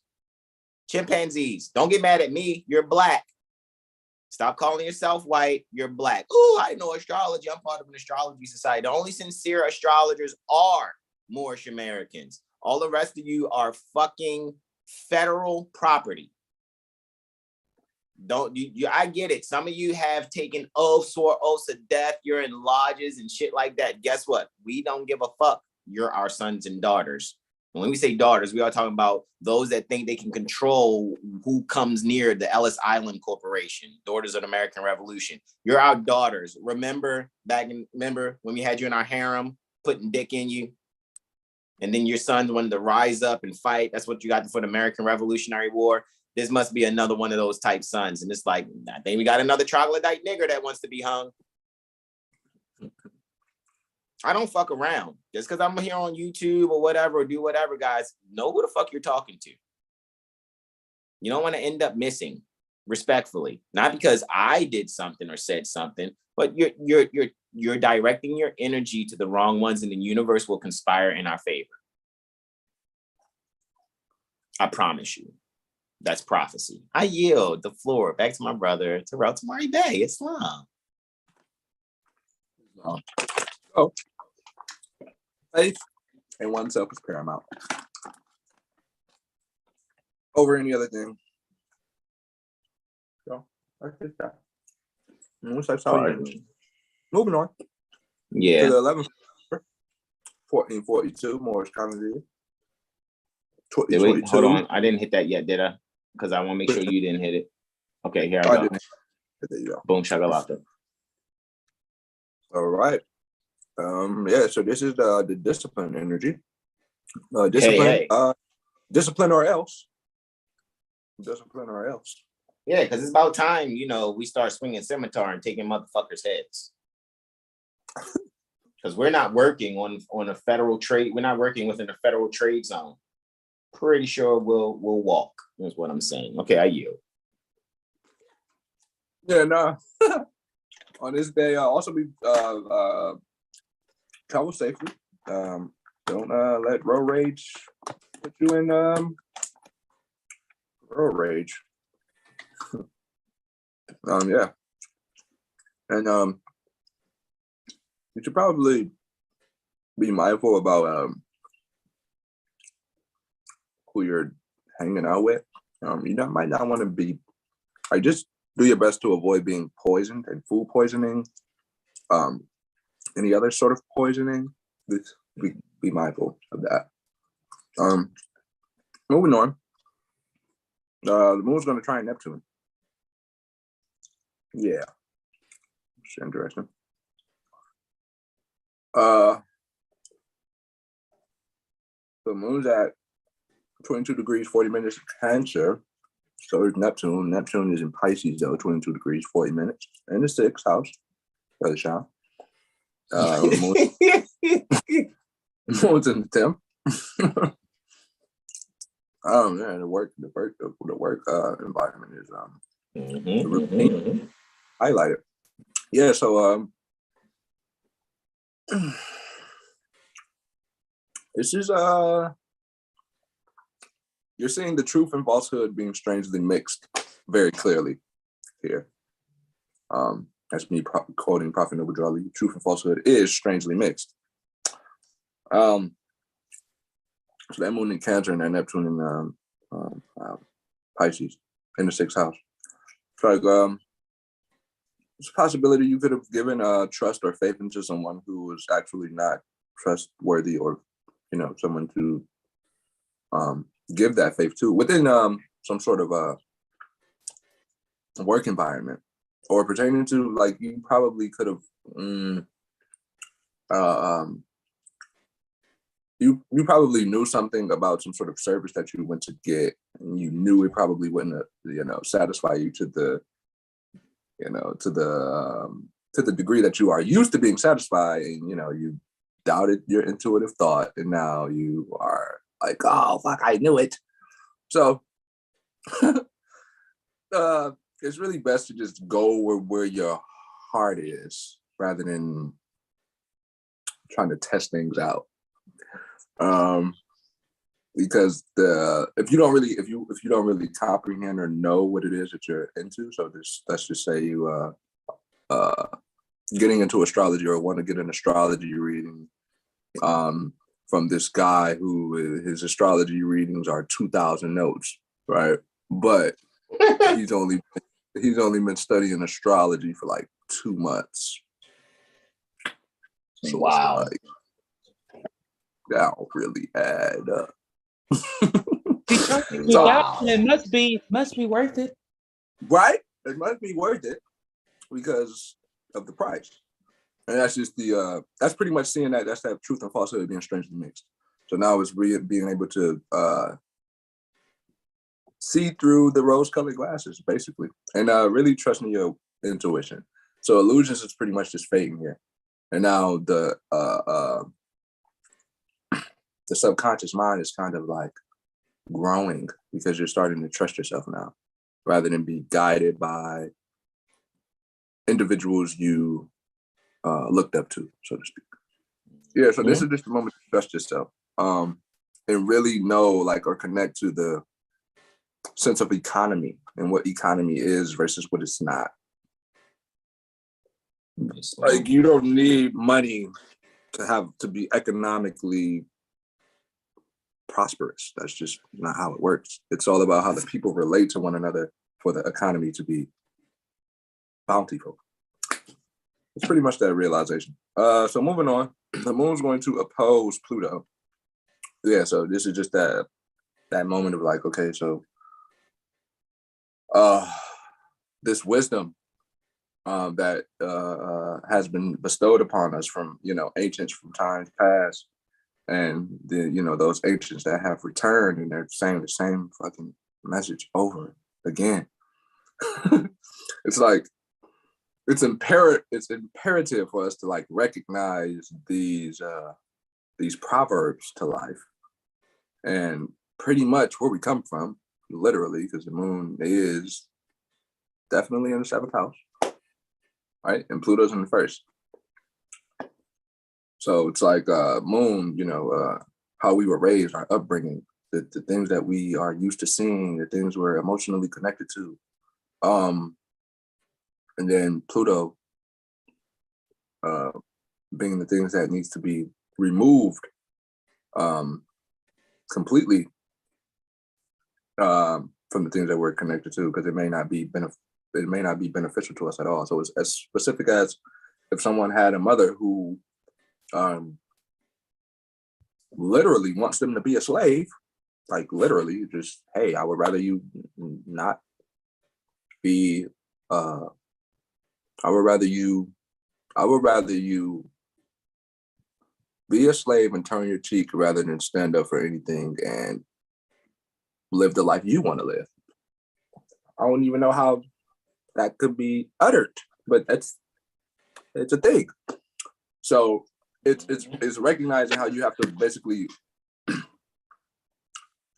chimpanzees. Don't get mad at me. You're black. Stop calling yourself white. You're black. Oh, I know astrology. I'm part of an astrology society. The only sincere astrologers are Moorish Americans. All the rest of you are fucking federal property. I get it. Some of you have taken oaths, swore oaths of death. You're in lodges and shit like that. Guess what? We don't give a fuck. You're our sons and daughters. And when we say daughters, we are talking about those that think they can control who comes near the Ellis Island Corporation, Daughters of the American Revolution. You're our daughters. Remember when we had you in our harem, putting dick in you? And then your sons wanted to rise up and fight. That's what you got for the American Revolutionary War. This must be another one of those type sons. And it's like, I think we got another troglodyte nigger that wants to be hung. I don't fuck around. Just because I'm here on YouTube or whatever, or do whatever, guys, know who the fuck you're talking to. You don't want to end up missing, respectfully. Not because I did something or said something, but you're directing your energy to the wrong ones, and the universe will conspire in our favor. I promise you. That's prophecy. I yield the floor back to my brother, Terrell Tamari Bay, Islam. Oh, faith in oneself is paramount over any other thing. So that's just that. Moving on. Yeah. To the 11th, 1442, Moorish calendar. Wait, hold on. I didn't hit that yet, did I? Because I want to make sure you didn't hit it. Okay, here I go. There you go. Boom shakalaka. All right. Yeah, so this is the discipline energy. Discipline or else. Discipline or else. Yeah, because it's about time, we start swinging scimitar and taking motherfuckers' heads. Because we're not working on a federal trade. We're not working within a federal trade zone. Pretty sure we'll walk. That's what I'm saying. Okay, I yield. Yeah, no. On this day, also be travel safely. Don't let road rage put you in road rage. Yeah. And you should probably be mindful about who you're hanging out with. You might not want to be, just do your best to avoid being poisoned and food poisoning. Any other sort of poisoning, be mindful of that. Moving on. The moon's going to try Neptune. Yeah. It's interesting. The moon's at 22 degrees, 40 minutes Cancer. So is Neptune. Neptune is in Pisces, though, 22 degrees, 40 minutes. In the 6th house. Brother Sean. Moon's in the 10th. Yeah, the work environment is the routine highlighted. Yeah, so this is you're seeing the truth and falsehood being strangely mixed very clearly here. That's me quoting Prophet Noble Drawley. Truth and falsehood is strangely mixed. So that moon in Cancer and that Neptune in Pisces in the 6th house. It's like it's a possibility you could have given trust or faith into someone who was actually not trustworthy, or someone to give that faith to within some sort of work environment, or pertaining to, like, you probably could have you probably knew something about some sort of service that you went to get, and you knew it probably wouldn't satisfy you to the to the degree that you are used to being satisfied, and you doubted your intuitive thought, and now you are like, oh fuck, I knew it. So it's really best to just go where your heart is, rather than trying to test things out. Because if you don't really comprehend or know what it is that you're into, so let's just say you getting into astrology, or want to get an astrology reading from this guy who his astrology readings are 2,000 notes, right? But he's only been studying astrology for like 2 months. So wow. Like, that don't really add up. Wow. It must be worth it. Right? It must be worth it because of the price. And that's just that's pretty much seeing that's that truth and falsehood being strangely mixed. So now it's being able to see through the rose-colored glasses, basically, and really trusting your intuition. So illusions is pretty much just fading here. And now the subconscious mind is kind of like growing, because you're starting to trust yourself now, rather than be guided by individuals you looked up to, so to speak. Yeah, so this is just the moment to trust yourself, and really know, like, or connect to the sense of economy and what economy is versus what it's not. Like, you don't need money to be economically prosperous. That's just not how it works. It's all about how the people relate to one another for the economy to be bountiful. It's pretty much that realization. So moving on, the moon's going to oppose Pluto. Yeah, so this is just that moment of like, okay, so this wisdom that has been bestowed upon us from ancients from times past, and those ancients that have returned, and they're saying the same fucking message over again. It's like it's imperative for us to like recognize these proverbs to life, and pretty much where we come from, literally, because the moon is definitely in the 7th house, right? And Pluto's in the 1st. So it's like moon, how we were raised, our upbringing, the things that we are used to seeing, the things we're emotionally connected to. And then Pluto being the things that needs to be removed completely from the things that we're connected to, because it may not be beneficial to us at all. So it's as specific as if someone had a mother who literally wants them to be a slave, like literally just, hey, I would rather you not be I would rather you be a slave and turn your cheek rather than stand up for anything and live the life you want to live. I don't even know how that could be uttered, but it's a thing. So it's recognizing how you have to basically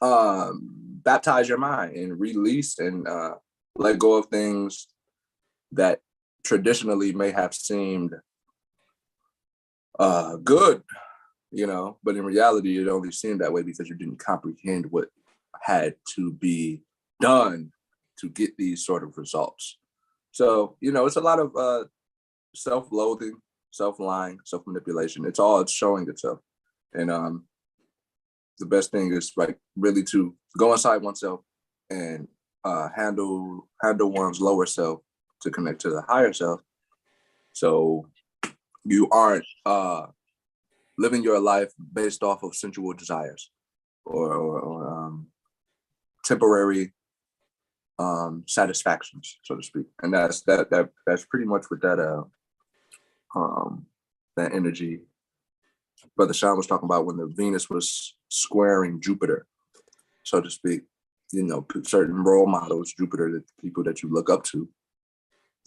baptize your mind and release and let go of things that traditionally may have seemed good, but in reality, it only seemed that way because you didn't comprehend what had to be done to get these sort of results. So, it's a lot of self-loathing, self-lying, self-manipulation. It's showing itself. And the best thing is really to go inside oneself and handle one's lower self to connect to the higher self. So you aren't living your life based off of sensual desires or temporary satisfactions, so to speak. And that's pretty much what that energy Brother Sean was talking about when the Venus was squaring Jupiter, so to speak. Certain role models, Jupiter, the people that you look up to,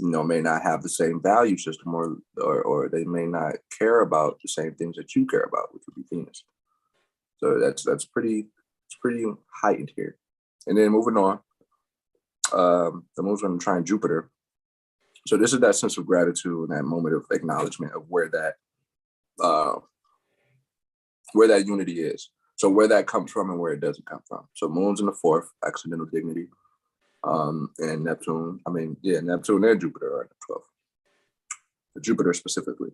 may not have the same value system or they may not care about the same things that you care about, which would be Venus. So that's pretty heightened here. And then moving on, the moon's going to trine Jupiter. So this is that sense of gratitude and that moment of acknowledgement of where that unity is. So where that comes from and where it doesn't come from. So moon's in the 4th, accidental dignity. And Neptune and Jupiter are in the 12th. Jupiter specifically,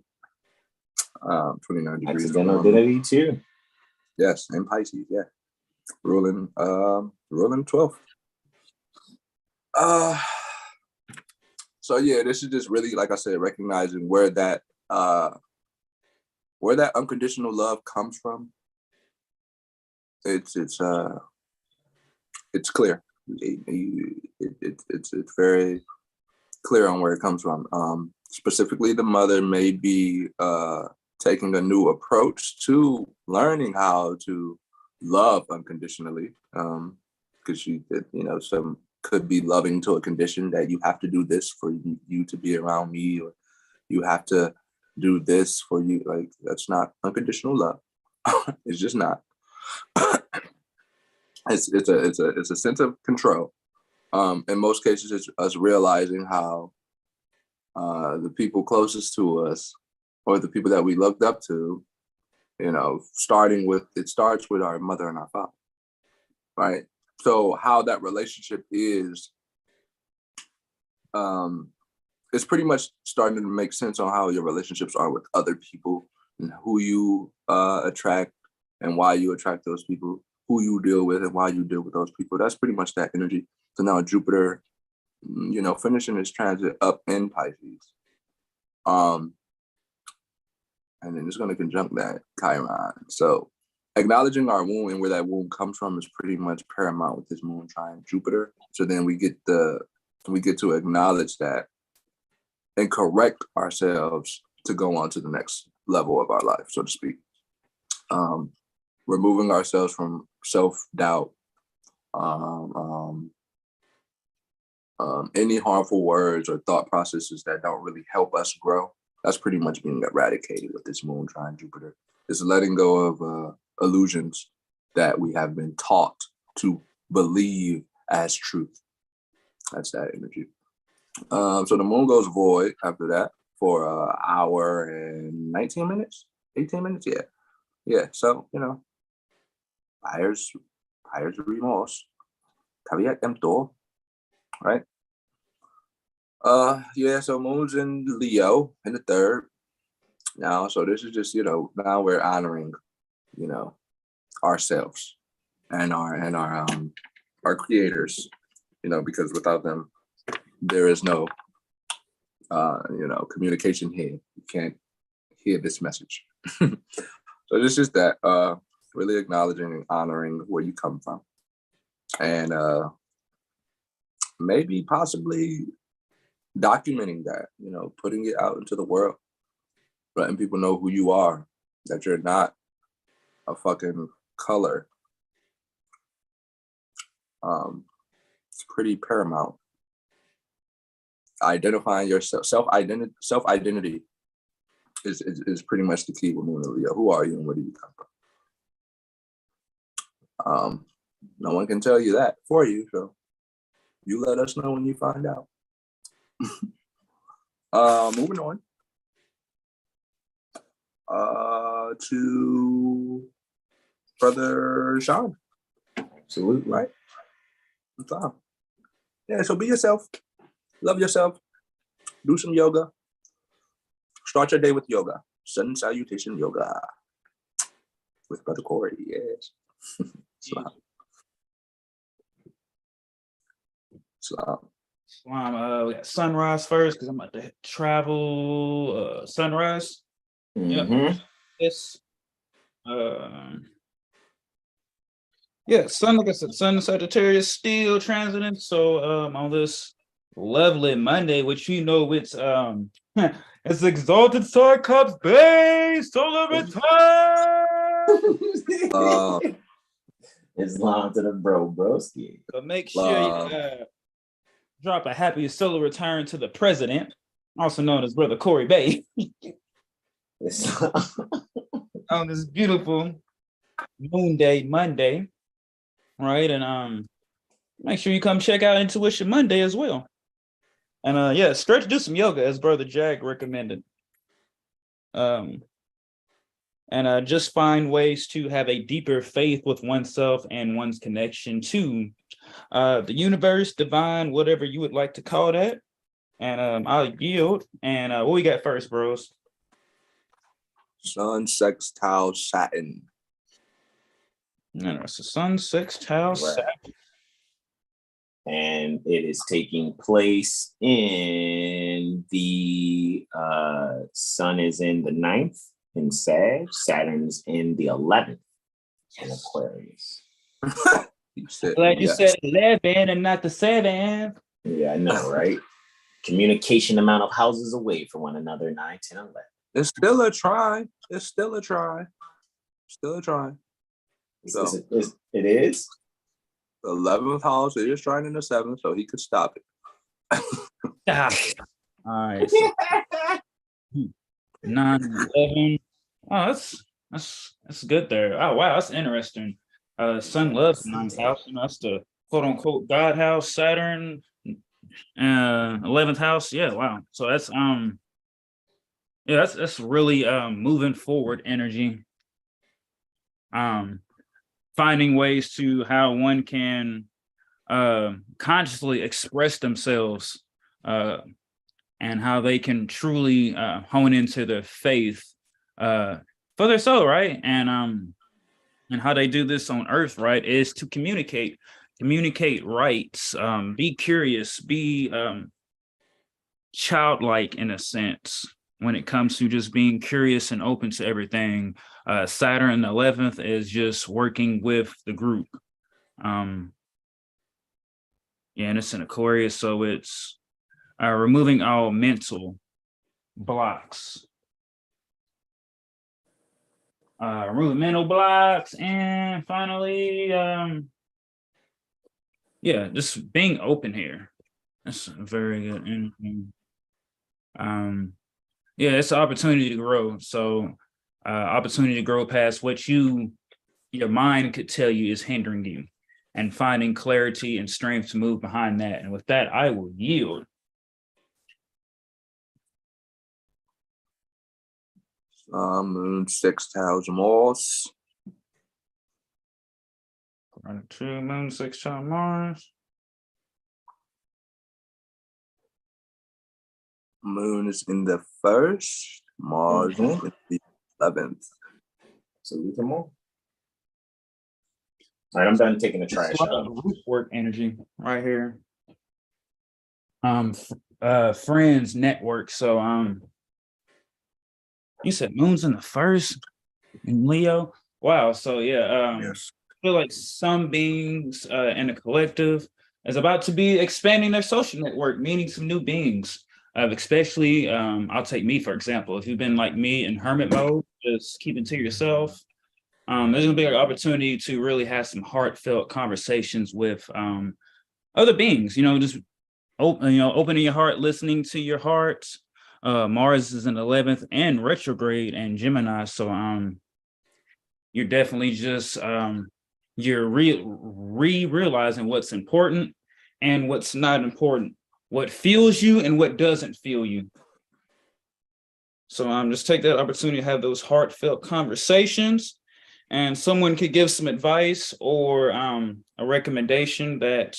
29 degrees. Accidental dignity too. Yes, and Pisces, yeah. Ruling 12th. So yeah, this is just really, like I said, recognizing where that unconditional love comes from. It's clear. It's very clear on where it comes from. Specifically, the mother may be taking a new approach to learning how to love unconditionally, because some could be loving to a condition that you have to do this for you to be around me, or you have to do this for you. Like, that's not unconditional love. It's just not. It's a sense of control. In most cases, it's us realizing how the people closest to us, or the people that we looked up to, it starts with our mother and our father, right? So how that relationship is, it's pretty much starting to make sense on how your relationships are with other people and who you attract and why you attract those people, who you deal with and why you deal with those people. That's pretty much that energy. So now Jupiter, finishing its transit up in Pisces. And then it's going to conjunct that Chiron. So acknowledging our womb and where that womb comes from is pretty much paramount with this moon trine Jupiter. So then we get to acknowledge that and correct ourselves to go on to the next level of our life, so to speak. Removing ourselves from self-doubt, any harmful words or thought processes that don't really help us grow. That's pretty much being eradicated with this moon trine Jupiter. It's letting go of illusions that we have been taught to believe as truth. That's that energy. So the moon goes void after that for an hour and 19 minutes, 18 minutes. Yeah. So, fires buyer's remorse, caveat emptor, right? Yeah, so Moon's in Leo in the third now. So this is just, now we're honoring, ourselves and our creators, because without them, there is no communication here. You can't hear this message. So this is that really acknowledging and honoring where you come from. And maybe possibly documenting that, putting it out into the world, letting people know who you are, that you're not a fucking color. It's pretty paramount. Identifying yourself, self-identity is pretty much the key with Moon and Leo. Who are you and where do you come from? No one can tell you that for you, so you let us know when you find out. Moving on to Brother Sean. Absolutely. Right. Yeah, so be yourself. Love yourself. Do some yoga. Start your day with yoga. Sun salutation yoga. With Brother Corey, yes. Islam. We got sunrise first because I'm about to travel. Sunrise. Mm-hmm. Yes. Yeah, sun, like I said, sun Sagittarius still transiting. So on this lovely Monday, which it's it's exalted star cups base solar return. Islam to the broski. So make sure you drop a happy solar return to the president, also known as Brother Corey Bay. On this beautiful moon day Monday, right? And make sure you come check out Intuition Monday as well. And stretch, do some yoga as Brother Jack recommended. And just find ways to have a deeper faith with oneself and one's connection to the universe, divine, whatever you would like to call that. And I'll yield. And what we got first, bros? Sun sextile Saturn. So Sun sextile Saturn. And it is taking place in the Sun is in the 9th in Sag, Saturn's in the 11th in Aquarius. Glad you said 11 and not the 7th. Yeah, I know, right? Communication amount of houses away from one another, 9, 10, 11. It's still a try. It's still a try. Still a try. So, it is? The 11th house, it is trying in the 7th, so he could stop it. All right. So 9, 11. Oh, that's good there. Oh, wow, that's interesting. Sun loves the 9th house. That's the quote unquote God house, Saturn, 11th house. Yeah, wow. So that's that's really moving forward energy. Finding ways to how one can consciously express themselves and how they can truly hone into their faith for their soul, right? And how they do this on Earth, right, is to communicate right, be curious, be childlike in a sense when it comes to just being curious and open to everything. Saturn 11th is just working with the group. And it's in Aquarius, so it's removing all mental blocks. Removing mental blocks, and finally, just being open here. That's very good. It's an opportunity to grow. So opportunity to grow past what your mind could tell you is hindering you, and finding clarity and strength to move behind that. And with that, I will yield. Moon sextiles Mars. 2 Moon, 6 Mars. Moon is in the 1st, Mars in the 11th. Salute them all. All right, I'm done taking the trash out. Work energy right here. Friends network. So you said Moon's in the 1st in Leo. Wow. So yeah, Yes. I feel like some beings in a collective is about to be expanding their social network, meeting some new beings. Especially, I'll take me for example. If you've been like me in hermit mode, just keeping to yourself, there's gonna be an opportunity to really have some heartfelt conversations with other beings. Just opening your heart, listening to your heart. Mars is in 11th and retrograde and Gemini, so you're definitely just you're realizing what's important and what's not important, what fuels you and what doesn't fuel you. So just take that opportunity to have those heartfelt conversations, and someone could give some advice or a recommendation that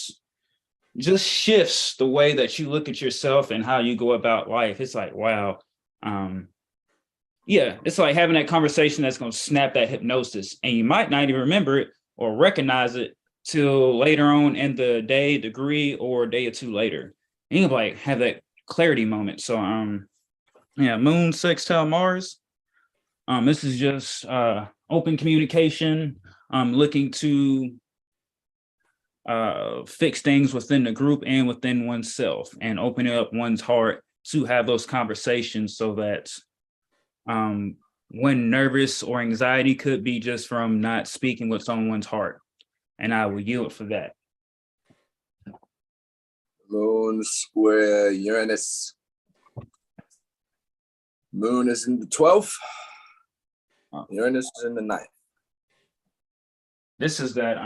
just shifts the way that you look at yourself and how you go about life. It's like, wow. Yeah, it's like having that conversation that's going to snap that hypnosis, and you might not even remember it or recognize it till later on in the day, degree, or a day or two later. And you can like have that clarity moment. So yeah, Moon sextile Mars. This is just open communication, looking to fix things within the group and within oneself, and opening up one's heart to have those conversations, so that when nervous or anxiety could be just from not speaking what's on one's heart. And I will yield for that. Moon square Uranus. Moon is in the 12th. Uranus is in the 9th. This is that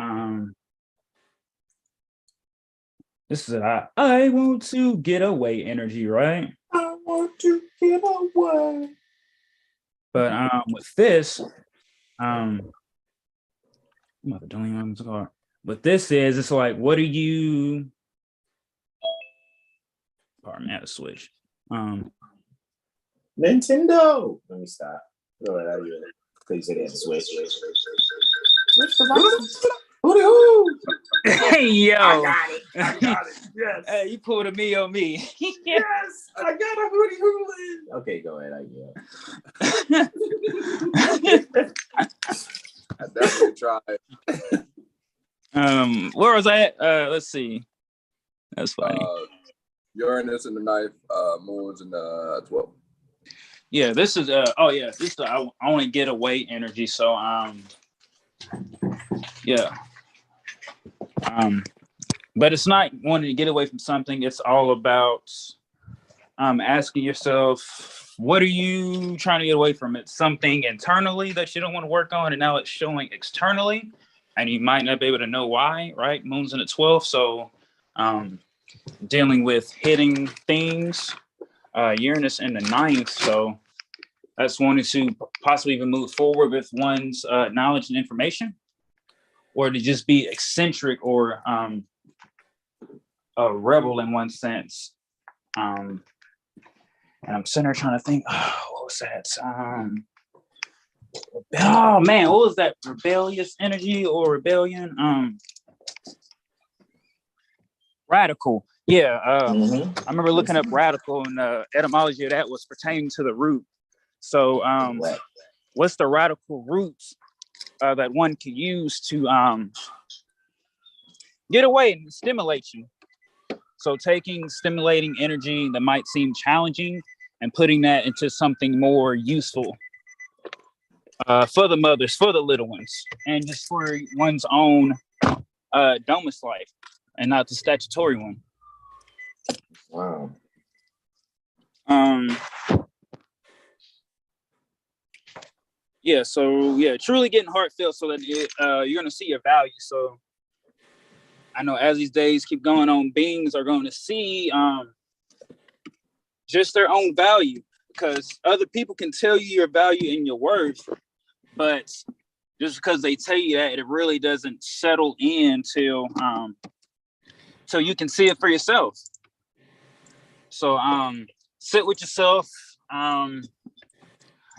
I want to get away energy, right? I want to get away. But with this, I'm about to delete my card. But this is, it's like, what are you? Pardon me, I had to switch. Nintendo. Let me stop. Throw it out of here. Please say that switch. Switch devices. Hey yo! I got it. Yes. Hey, you pulled a me on me. Yes, I got a hootie hoolie. Okay, go ahead. I definitely tried. Where was I at? Let's see. That's funny. Uranus in the 9th, Moon's in the 12th. Yeah, this is this is I want to get away energy. So yeah. But it's not wanting to get away from something. It's all about asking yourself, what are you trying to get away from? It's something internally that you don't want to work on, and now it's showing externally, and you might not be able to know why, right? Moon's in the 12th, so dealing with hitting things. Uranus in the 9th, so that's wanting to possibly even move forward with one's knowledge and information, or to just be eccentric or a rebel in one sense. And I'm sitting there trying to think, what was that? Oh man, what was that? Rebellious energy or rebellion? Radical. Yeah. I remember looking up radical, and the etymology of that was pertaining to the root. So what's the radical roots that one can use to get away and stimulate you? So taking stimulating energy that might seem challenging and putting that into something more useful for the mothers, for the little ones, and just for one's own domus life, and not the statutory one. Wow. Yeah, so yeah, truly getting heartfelt, so that you're gonna see your value. So I know as these days keep going on, beings are going to see just their own value, because other people can tell you your value and your worth, but just because they tell you that, it really doesn't settle in till you can see it for yourself. So sit with yourself,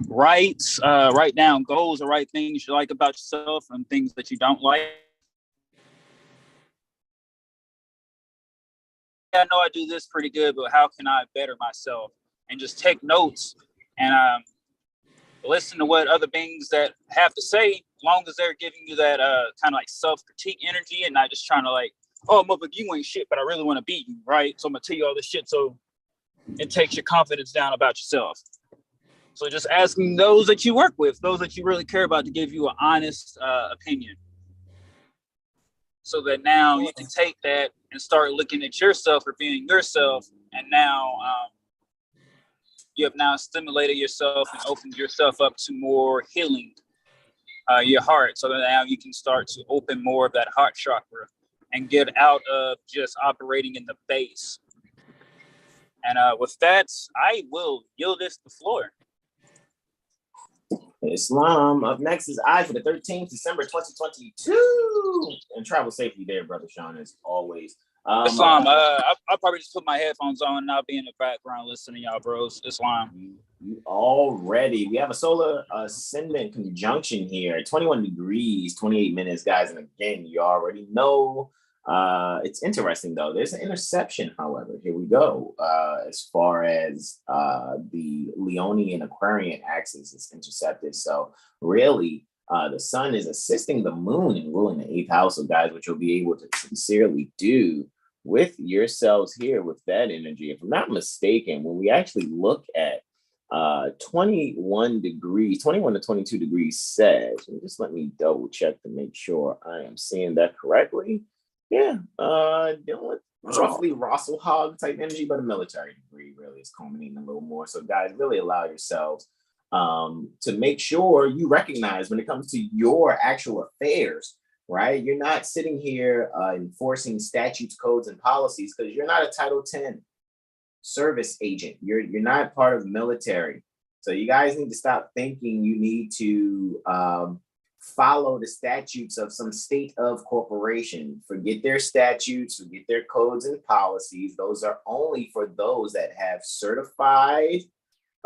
write down goals or write things you like about yourself and things that you don't like. I know I do this pretty good, but how can I better myself? And just take notes and listen to what other beings that have to say, as long as they're giving you that kind of like self-critique energy and not just trying to like, oh, motherfucker, you ain't shit, but I really want to beat you, right? So I'm going to tell you all this shit so it takes your confidence down about yourself. So just asking those that you work with, those that you really care about, to give you an honest opinion. So that now you can take that and start looking at yourself or being yourself. And now you have now stimulated yourself and opened yourself up to more healing your heart. So that now you can start to open more of that heart chakra and get out of just operating in the base. And with that, I will yield this the floor. Islam. Up next is I for the 13th, December 2022. And travel safely there, Brother Sean, as always. Islam, I'll probably just put my headphones on and I'll be in the background listening to y'all, bros. Islam. Already, we have a solar ascendant conjunction here, 21 degrees, 28 minutes, guys. And again, you already know. It's interesting, though. There's an interception, however. Here we go. As far as the Leonian Aquarian axis is intercepted. So really, the sun is assisting the moon in ruling the 8th house. So guys, what you'll be able to sincerely do with yourselves here with that energy, if I'm not mistaken, when we actually look at 21 degrees, 21 to 22 degrees Sag, and just let me double check to make sure I am seeing that correctly. Yeah, dealing with roughly Russell Hog type energy, but a military degree really is culminating a little more. So guys, really allow yourselves to make sure you recognize when it comes to your actual affairs, right? You're not sitting here enforcing statutes, codes, and policies because you're not a Title 10 service agent. You're not part of the military. So you guys need to stop thinking you need to follow the statutes of some state of corporation. Forget their statutes, forget their codes and policies. Those are only for those that have certified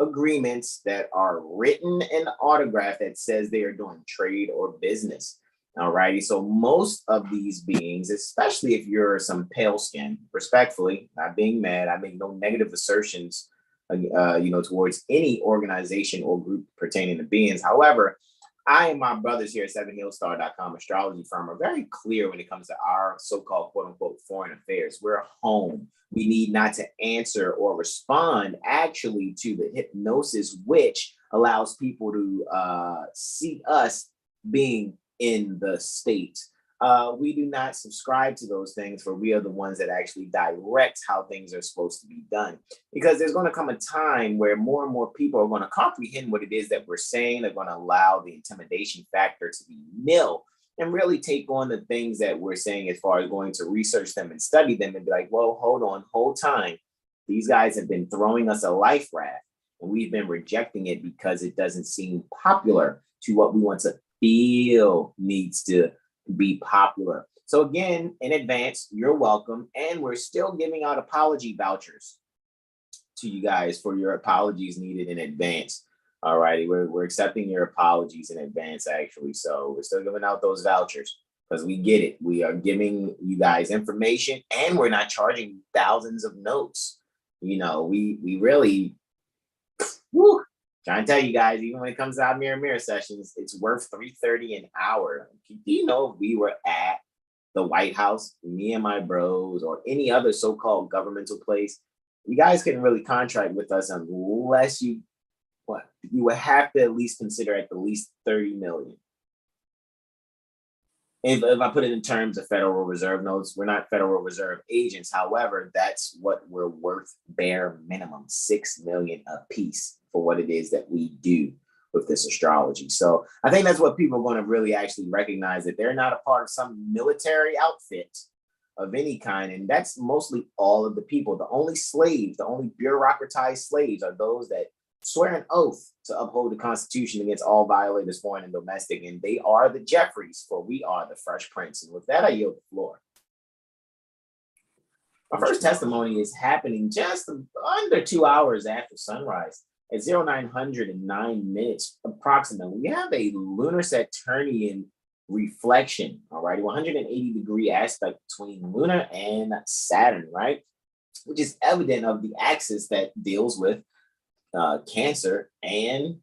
agreements that are written and autographed that says they are doing trade or business. All righty. So most of these beings, especially if you're some pale skin, respectfully, not being mad, I make no negative assertions, towards any organization or group pertaining to beings. However, I and my brothers here at 7HealStar.com Astrology Firm are very clear when it comes to our so-called quote unquote foreign affairs. We're home. We need not to answer or respond actually to the hypnosis, which allows people to see us being in the state. We do not subscribe to those things, for we are the ones that actually direct how things are supposed to be done. Because there's going to come a time where more and more people are going to comprehend what it is that we're saying. They're going to allow the intimidation factor to be nil and really take on the things that we're saying as far as going to research them and study them and be like, well, hold time. These guys have been throwing us a life raft and we've been rejecting it because it doesn't seem popular to what we want to feel needs to be popular. So again, in advance, you're welcome. And we're still giving out apology vouchers to you guys for your apologies needed in advance. All righty, we're accepting your apologies in advance, actually. So we're still giving out those vouchers because we get it. We are giving you guys information and we're not charging thousands of notes. You know, we really, trying to tell you guys, even when it comes to our mirror sessions, it's worth $3.30 an hour. Do you know if we were at the White House, me and my bros, or any other so-called governmental place, you guys couldn't really contract with us unless you would have to at least consider at the least 30 million. If I put it in terms of Federal Reserve notes, we're not Federal Reserve agents. However, that's what we're worth, bare minimum, 6 million a piece for what it is that we do with this astrology. So I think that's what people are going to really actually recognize, that they're not a part of some military outfit of any kind. And that's mostly all of the people. The only slaves, the only bureaucratized slaves are those that swear an oath to uphold the Constitution against all violators, foreign and domestic, and they are the Jeffreys, for we are the Fresh Prince. And with that, I yield the floor. Our first testimony is happening just under 2 hours after sunrise at 0909 minutes approximately. We have a lunar Saturnian reflection, all right, 180-degree aspect between Luna and Saturn, right, which is evident of the axis that deals with Cancer and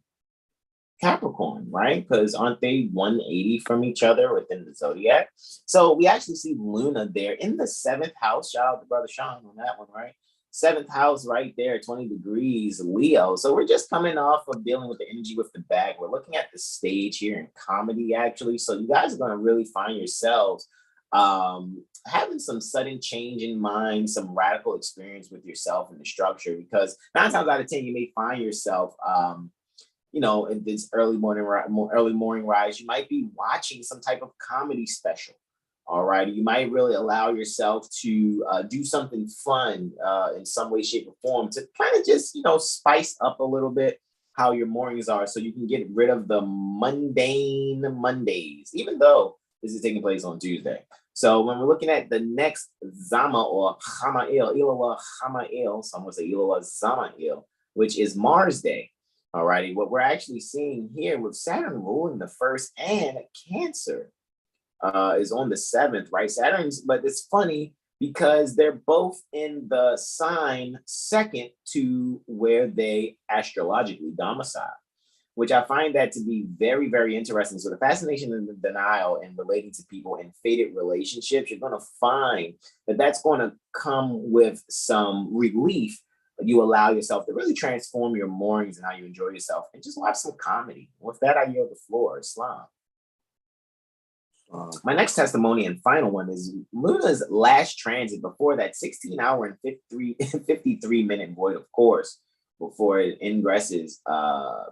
Capricorn, right? Because aren't they 180 from each other within the zodiac? So we actually see Luna there in the 7th house. Shout out to Brother Sean on that one, right? 7th house right there, 20 degrees Leo. So we're just coming off of dealing with the energy with the bag. We're looking at the stage here in comedy, actually. So you guys are going to really find yourselves having some sudden change in mind, some radical experience with yourself and the structure, because 9 times out of 10, you may find yourself, in this early morning rise, you might be watching some type of comedy special. All right. You might really allow yourself to do something fun in some way, shape, or form to kind of just, spice up a little bit how your mornings are, so you can get rid of the mundane Mondays, even though this is taking place on Tuesday. So when we're looking at the next Zama or Hamail, Ilawa Hamail, some would say Ilawa Zamail, which is Mars Day. All righty. What we're actually seeing here with Saturn ruling the first and Cancer is on the 7th, right? But it's funny because they're both in the sign second to where they astrologically domicile, which I find that to be very, very interesting. So the fascination and the denial and relating to people in fated relationships, you're going to find that that's going to come with some relief. You allow yourself to really transform your mornings and how you enjoy yourself and just watch some comedy. With that, I yield the floor. Islam. My next testimony and final one is Luna's last transit before that 16-hour and 53-minute void of course, before it ingresses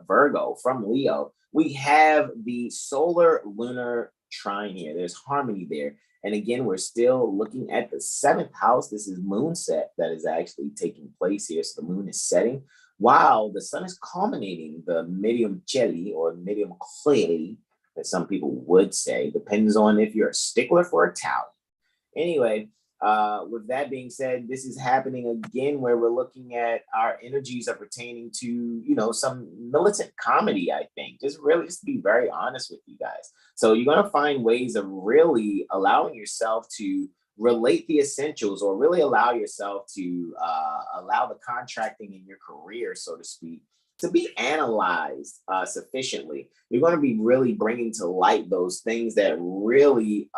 Virgo from Leo. We have the solar lunar trine here. There's harmony there. And again, we're still looking at the 7th house. This is moon set that is actually taking place here. So the moon is setting while the sun is culminating the medium cheli or medium clearly, that some people would say, depends on if you're a stickler for Italian. Anyway, with that being said, this is happening again where we're looking at our energies are pertaining to, some militant comedy, I think. Just to be very honest with you guys. So you're going to find ways of really allowing yourself to relate the essentials, or really allow yourself to allow the contracting in your career, so to speak, to be analyzed sufficiently. You're going to be really bringing to light those things that really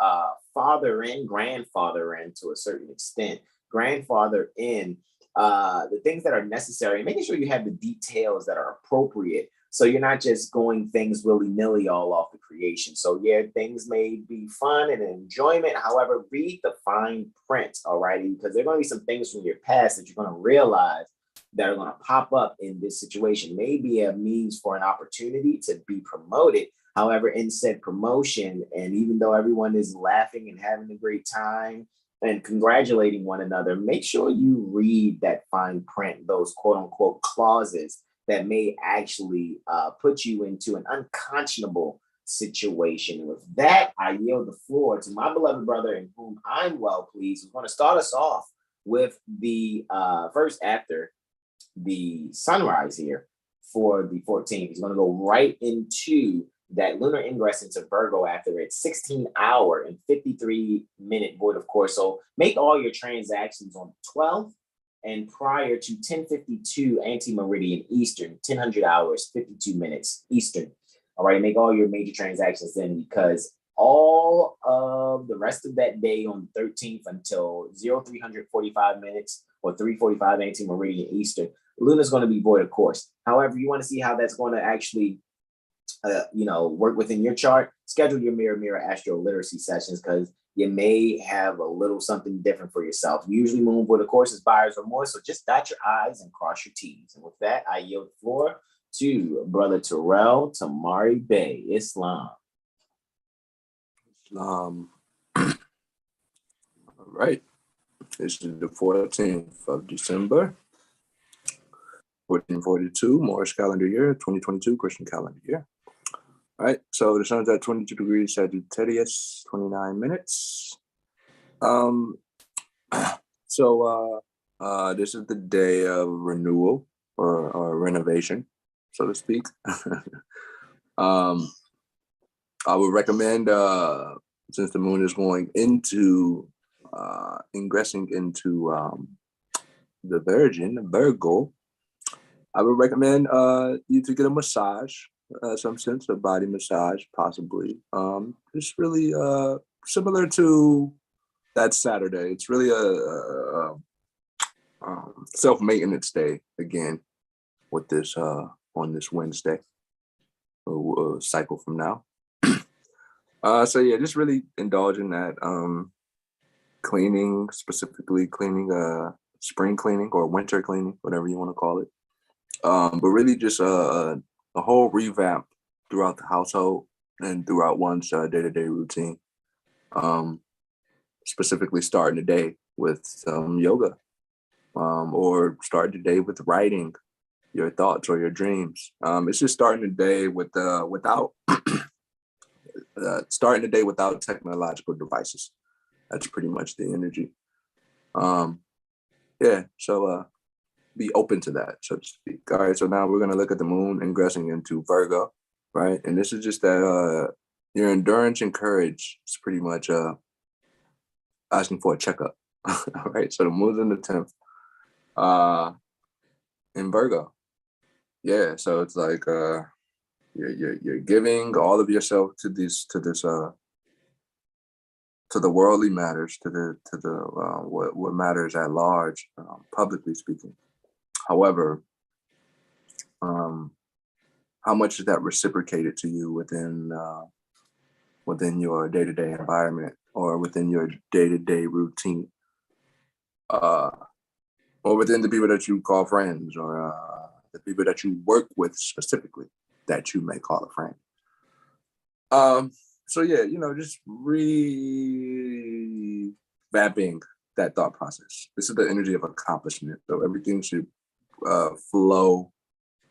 father in, grandfather in to a certain extent, grandfather in the things that are necessary, and making sure you have the details that are appropriate. So you're not just going things willy-nilly all off the creation. So yeah, things may be fun and enjoyment. However, read the fine print, all right? Because there are going to be some things from your past that you're going to realize that are going to pop up in this situation. Maybe a means for an opportunity to be promoted. However, in said promotion, and even though everyone is laughing and having a great time and congratulating one another, make sure you read that fine print, those quote unquote clauses that may actually put you into an unconscionable situation. With that, I yield the floor to my beloved brother, in whom I'm well pleased, who's going to start us off with the first after the sunrise here for the 14th. He's going to go right into that lunar ingress into Virgo after its 16-hour and 53-minute void of course. So make all your transactions on the 12th and prior to 10:52 ante meridian Eastern, 1000 hours, 52 minutes Eastern. All right, make all your major transactions then, because all of the rest of that day on the 13th until 0345 minutes or 3:45 ante meridian Eastern, Luna's going to be void of course. However, you want to see how that's going to actually work within your chart, schedule your mirror astro literacy sessions, because you may have a little something different for yourself. Usually moon void of course is buyer's remorse, so just dot your I's and cross your T's. And with that, I yield the floor to Brother Terrell Tamari Bey. Islam. All right. This is the 14th of December. 1442 Moorish calendar year, 2022 Christian calendar year. All right, so the sun's at 22 degrees Sagittarius, 29 minutes. This is the day of renewal or renovation, so to speak. I would recommend, since the moon is going into, ingressing into the Virgo, I would recommend you to get a massage, some sense of body massage, possibly. It's really similar to that Saturday. It's really a self-maintenance day again with this on this Wednesday, a cycle from now. So yeah, just really indulge in that cleaning, specifically cleaning, spring cleaning or winter cleaning, whatever you want to call it. But really just a whole revamp throughout the household and throughout one's day-to-day routine. Specifically starting the day with some yoga, or starting the day with writing your thoughts or your dreams. It's just starting the day without starting the day without technological devices. That's pretty much the energy. Yeah, so be open to that, so to speak. All right, so now we're gonna look at the moon ingressing into Virgo, right? And this is just that your endurance and courage is pretty much asking for a checkup. All right, so the moon's in the 10th in Virgo. Yeah, so it's like you're giving all of yourself to the worldly matters, to the what matters at large, publicly speaking. However, how much is that reciprocated to you within your day-to-day environment or within your day-to-day routine, or within the people that you call friends, or the people that you work with specifically that you may call a friend. So yeah, just revamping that thought process. This is the energy of accomplishment. So everything should flow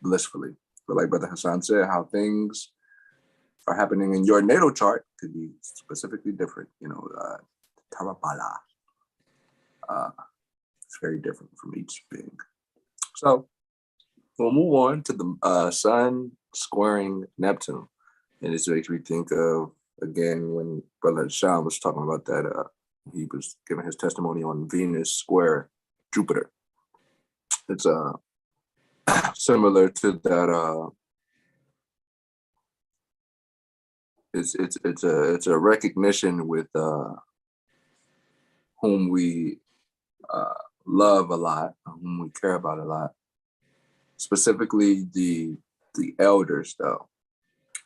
blissfully. But like Brother Hassan said, how things are happening in your natal chart could be specifically different. Tarapala. It's very different from each being. So we'll move on to the Sun squaring Neptune. And this makes me think of, again, when Brother Hassan was talking about that, he was giving his testimony on Venus square Jupiter. It's similar to that. It's a recognition with whom we love a lot, whom we care about a lot. Specifically, the elders, though,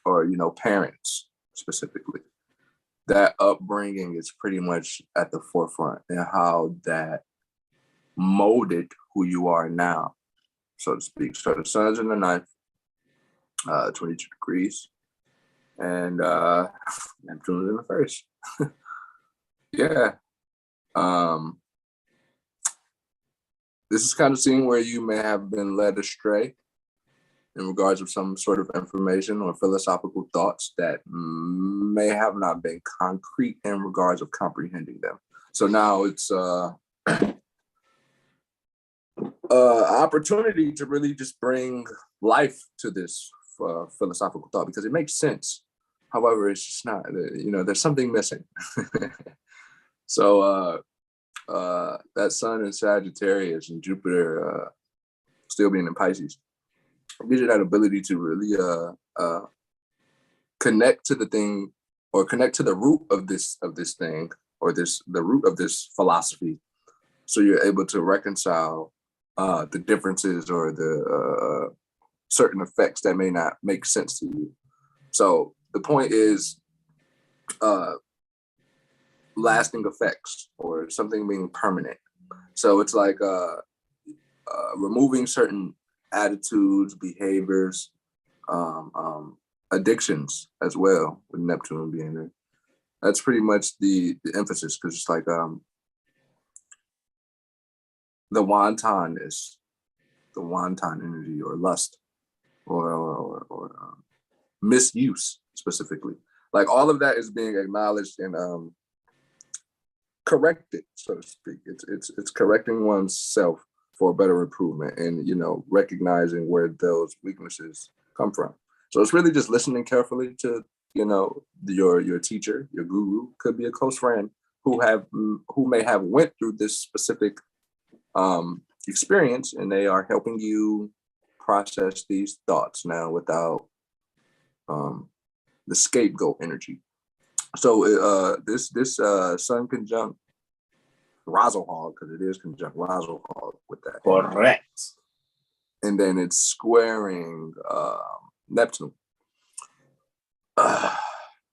or parents specifically. That upbringing is pretty much at the forefront, and how that molded who you are now, so to speak. So the sun's in the 9th, 22 degrees, and Neptune's in the 1st. Yeah. This is kind of seeing where you may have been led astray in regards of some sort of information or philosophical thoughts that may have not been concrete in regards of comprehending them. So now it's opportunity to really just bring life to this philosophical thought, because it makes sense. However, it's just not, there's something missing. So that sun in Sagittarius and Jupiter still being in Pisces, it gives you that ability to really connect to the thing, or connect to the root of this thing, or the root of this philosophy. So you're able to reconcile the differences or the certain effects that may not make sense to you. So the point is lasting effects, or something being permanent. So it's like removing certain attitudes, behaviors, addictions as well, with Neptune being there. That's pretty much the emphasis, because it's like the wantonness, the wanton energy or lust or misuse specifically. Like all of that is being acknowledged and corrected, so to speak. It's correcting oneself for a better improvement and, you know, recognizing where those weaknesses come from. So it's really just listening carefully to, you know, your teacher, your guru, could be a close friend who may have went through this specific experience, and they are helping you process these thoughts now without the scapegoat energy. So this Sun conjunct Razohog, because it is conjunct Razohog with that. Correct. And then it's squaring Neptune.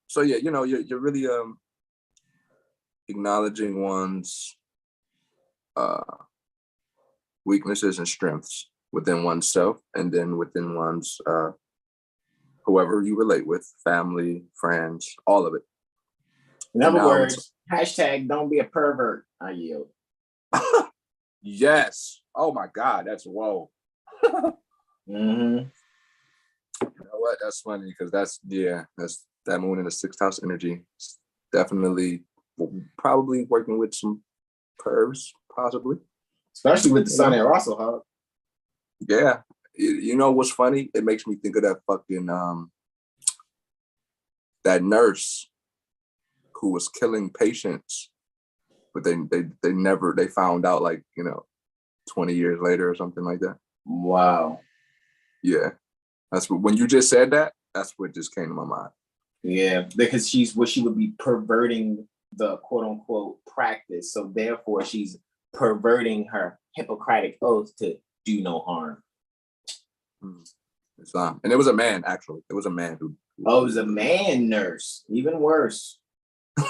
So yeah, you know, you're really acknowledging one's weaknesses and strengths within oneself, and then within one's whoever you relate with, family, friends, all of it. In other words, hashtag don't be a pervert. I yield. Yes. Oh my God, that's whoa. Mm-hmm. You know what? That's funny because that's that moon in the 6th house energy. It's definitely probably working with some pervs, possibly. Especially with the sun at Russell, huh? Yeah. You know what's funny? It makes me think of that fucking that nurse who was killing patients, but they found out, like, you know, 20 years later or something like that. Wow. Yeah. That's what, when you just said that, that's what just came to my mind. Yeah, because she would be perverting the quote unquote practice. So therefore she's perverting her Hippocratic oath to do no harm. Islam. And it was a man, actually. It was a man who Oh, it was a man nurse. Even worse.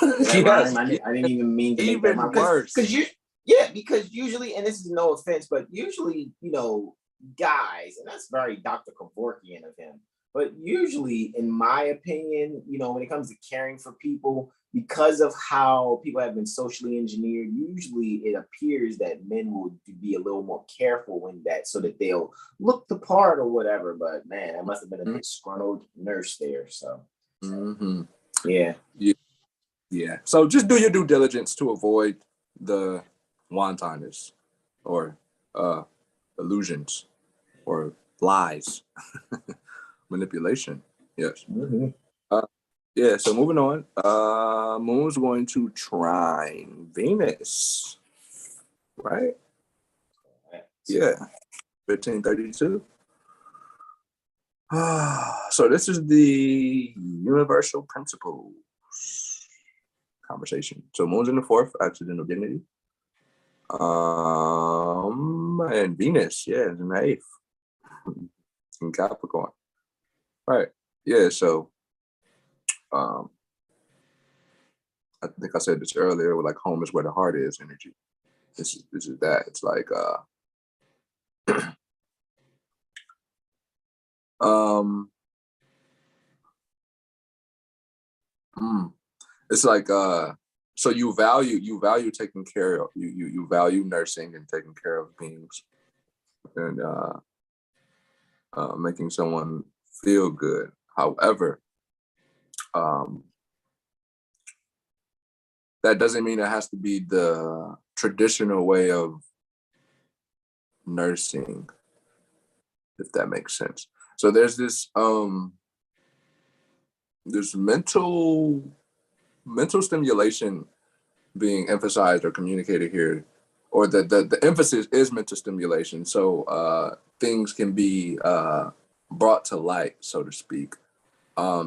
Yes. I didn't even mean to even make that worse. Because usually, and this is no offense, but usually, you know, guys, and that's very Dr. Kevorkian of him, but usually, in my opinion, you know, when it comes to caring for people, because of how people have been socially engineered, usually it appears that men will be a little more careful when that, so that they'll look the part or whatever. But man, that must have been a disgruntled nurse there. So, yeah. So just do your due diligence to avoid the wantonness or illusions or lies, manipulation. Yes. Yeah, so moving on. Moon's going to trine Venus, right? Yeah, 1532. So this is the universal principles conversation. So Moon's in the 4th, accidental dignity. And Venus, yeah, is in the 8th, in Capricorn. Right. Yeah, so I think I said this earlier, like home is where the heart is energy. This is that. It's like it's like so you value taking care of you value nursing and taking care of beings and making someone feel good. However, that doesn't mean it has to be the traditional way of nursing, if that makes sense. So there's this mental stimulation being emphasized or communicated here, or the emphasis is mental stimulation. So things can be brought to light, so to speak.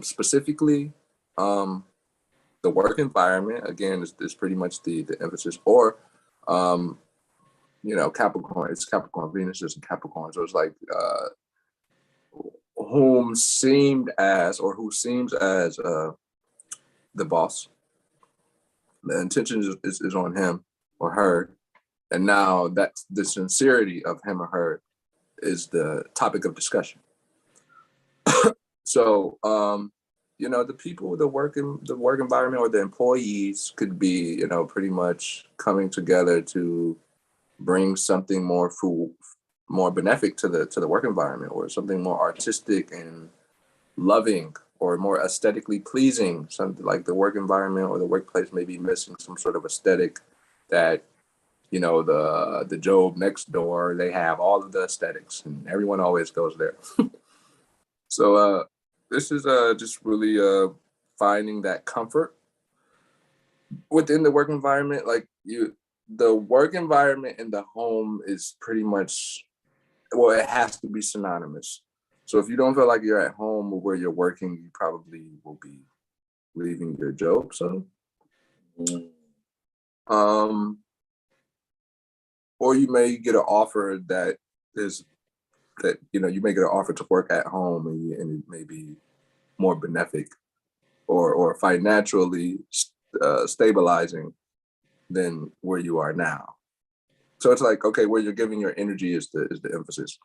Specifically, the work environment, again, is pretty much the emphasis, or you know, Capricorn, it's Capricorn, Venus is in Capricorn. So it's like who seems as the boss. The intention is on him or her. And now that's the sincerity of him or her is the topic of discussion. So, you know, the people, the work environment or the employees could be, you know, pretty much coming together to bring something more more benefic to the work environment, or something more artistic and loving or more aesthetically pleasing. Something like the work environment or the workplace may be missing some sort of aesthetic that, you know, the Job next door, they have all of the aesthetics and everyone always goes there. So this is just really finding that comfort within the work environment. Like the work environment in the home is pretty much, well, it has to be synonymous. So if you don't feel like you're at home or where you're working, you probably will be leaving your job. So, or you may get an offer that you know, you may get an offer to work at home, and it may be more benefic or financially stabilizing than where you are now. So it's like, okay, where you're giving your energy is the emphasis.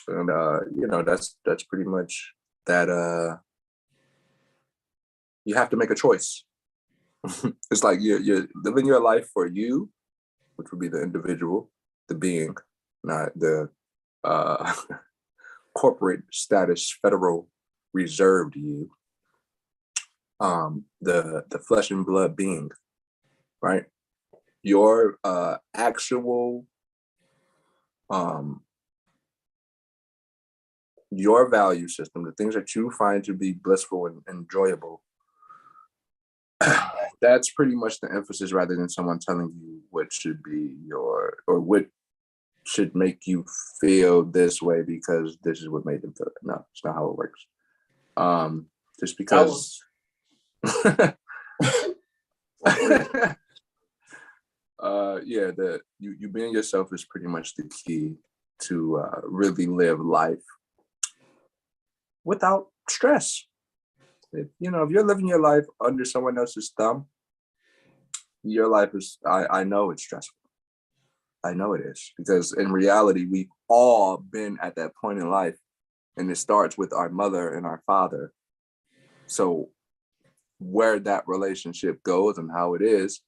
And you know, that's pretty much that. You have to make a choice. It's like you're living your life for you, which would be the individual, the being, not the corporate status, Federal Reserved you. The flesh and blood being, right? Your actual your value system, the things that you find to be blissful and enjoyable, that's pretty much the emphasis, rather than someone telling you what should be or what should make you feel this way because this is what made them feel. No, it's not how it works. Just because yeah, you being yourself is pretty much the key to really live life without stress. If you're living your life under someone else's thumb, your life is, I know it's stressful. I know it is, because in reality, we've all been at that point in life, and it starts with our mother and our father. So where that relationship goes and how it is,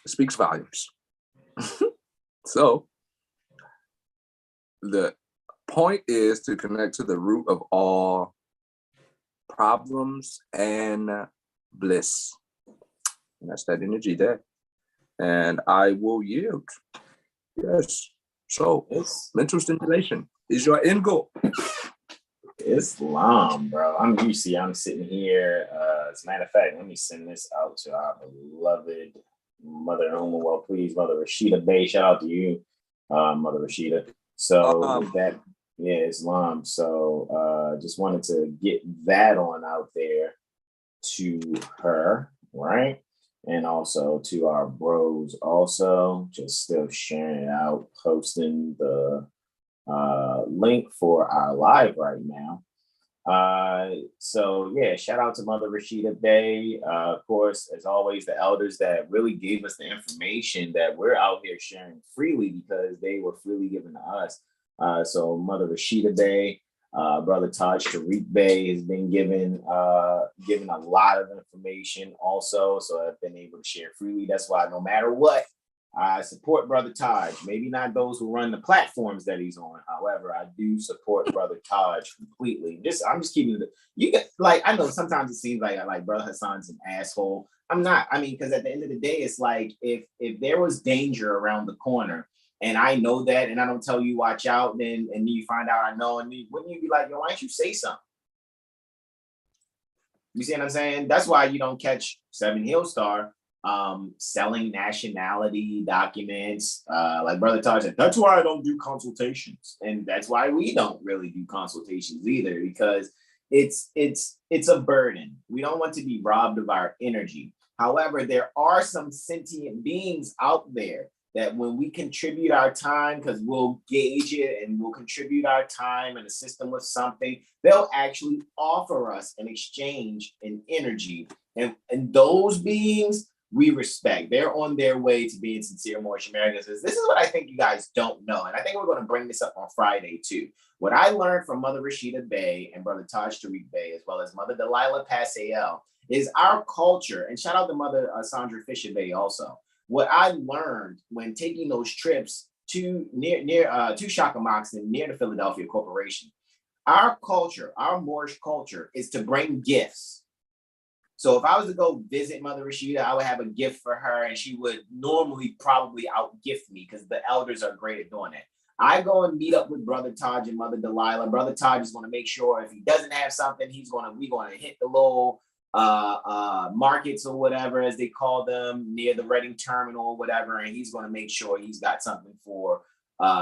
it speaks volumes. So the point is to connect to the root of all problems and bliss. And that's that energy there. And I will yield. Yes. So mental stimulation is your end goal. Islam, bro. I'm sitting here. As a matter of fact, let me send this out to our beloved Mother well please, Mother Rashida Bay. Shout out to you, Mother Rashida. So with that, yeah, Islam. So just wanted to get that on out there to her, right? And also to our bros, also just still sharing it out, posting the link for our live right now. So yeah, shout out to Mother Rashida Bay. Of course, as always, the elders that really gave us the information that we're out here sharing freely because they were freely given to us. So Mother Rashida Bay, Brother Taj Tariq Bay has been given a lot of information also. So I've been able to share freely. That's why no matter what, I support Brother Taj. Maybe not those who run the platforms that he's on. However, I do support Brother Taj completely. I'm just keeping I know sometimes it seems like Brother Hassan's an asshole. I'm not. I mean, because at the end of the day, it's like if there was danger around the corner and I know that and I don't tell you watch out, and then you find out I know, and wouldn't you be like, yo, why don't you say something? You see what I'm saying? That's why you don't catch 7HealStar selling nationality documents. Like Brother Taj said, that's why I don't do consultations. And that's why we don't really do consultations either, because it's a burden. We don't want to be robbed of our energy. However, there are some sentient beings out there that when we contribute our time, because we'll gauge it and we'll contribute our time and assist them with something, they'll actually offer us an exchange in energy. And those beings, we respect. They're on their way to being sincere Moorish Americans. This is what I think you guys don't know. And I think we're going to bring this up on Friday too. What I learned from Mother Rashida Bay and Brother Taj Tariq Bay, as well as Mother Delilah Pasayel, is our culture. And shout out to Mother Sandra Fisher Bay also. What I learned when taking those trips two Shaka Moxon near the Philadelphia Corporation. Our culture, our Moorish culture, is to bring gifts. So if I was to go visit Mother Rashida, I would have a gift for her, and she would normally probably outgift me because the elders are great at doing that. I go and meet up with Brother Taj and Mother Delilah. Brother Taj is going to make sure if he doesn't have something, we're going to hit the little markets or whatever, as they call them, near the Reading terminal or whatever, and he's going to make sure he's got something for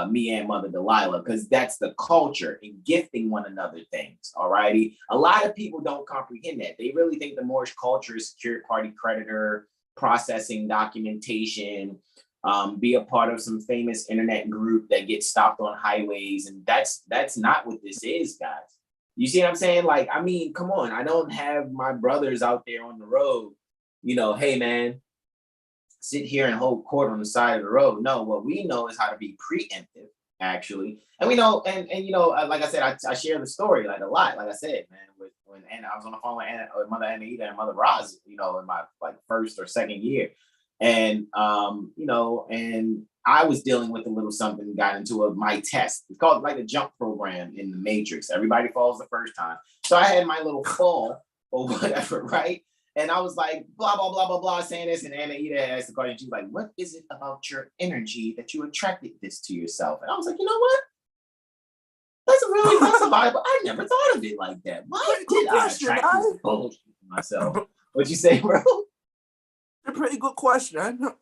me and Mother Delilah, because that's the culture in gifting one another things. All righty. A lot of people don't comprehend that. They really think the Moorish culture is secured party creditor, processing documentation, be a part of some famous internet group that gets stopped on highways. And that's not what this is, guys. You see what I'm saying? Like, I mean, come on. I don't have my brothers out there on the road, hey, man, sit here and hold court on the side of the road. No, what we know is how to be preemptive, actually. And we know, and like I said, I share the story like a lot. Like I said, man, when Anna, I was on the phone with Mother Anita and Mother Roz, in my like first or second year. And, and I was dealing with a little something, got into my test. It's called like a jump program in the Matrix. Everybody falls the first time. So I had my little fall or whatever, right? And I was like, blah, blah, blah, blah, blah, saying this. And Anna Ida asked the question. She's like, what is it about your energy that you attracted this to yourself? And I was like, you know what? That's a Bible. I never thought of it like that. Why did I attract this bullshit to myself? What'd you say, bro? A pretty good question. I know.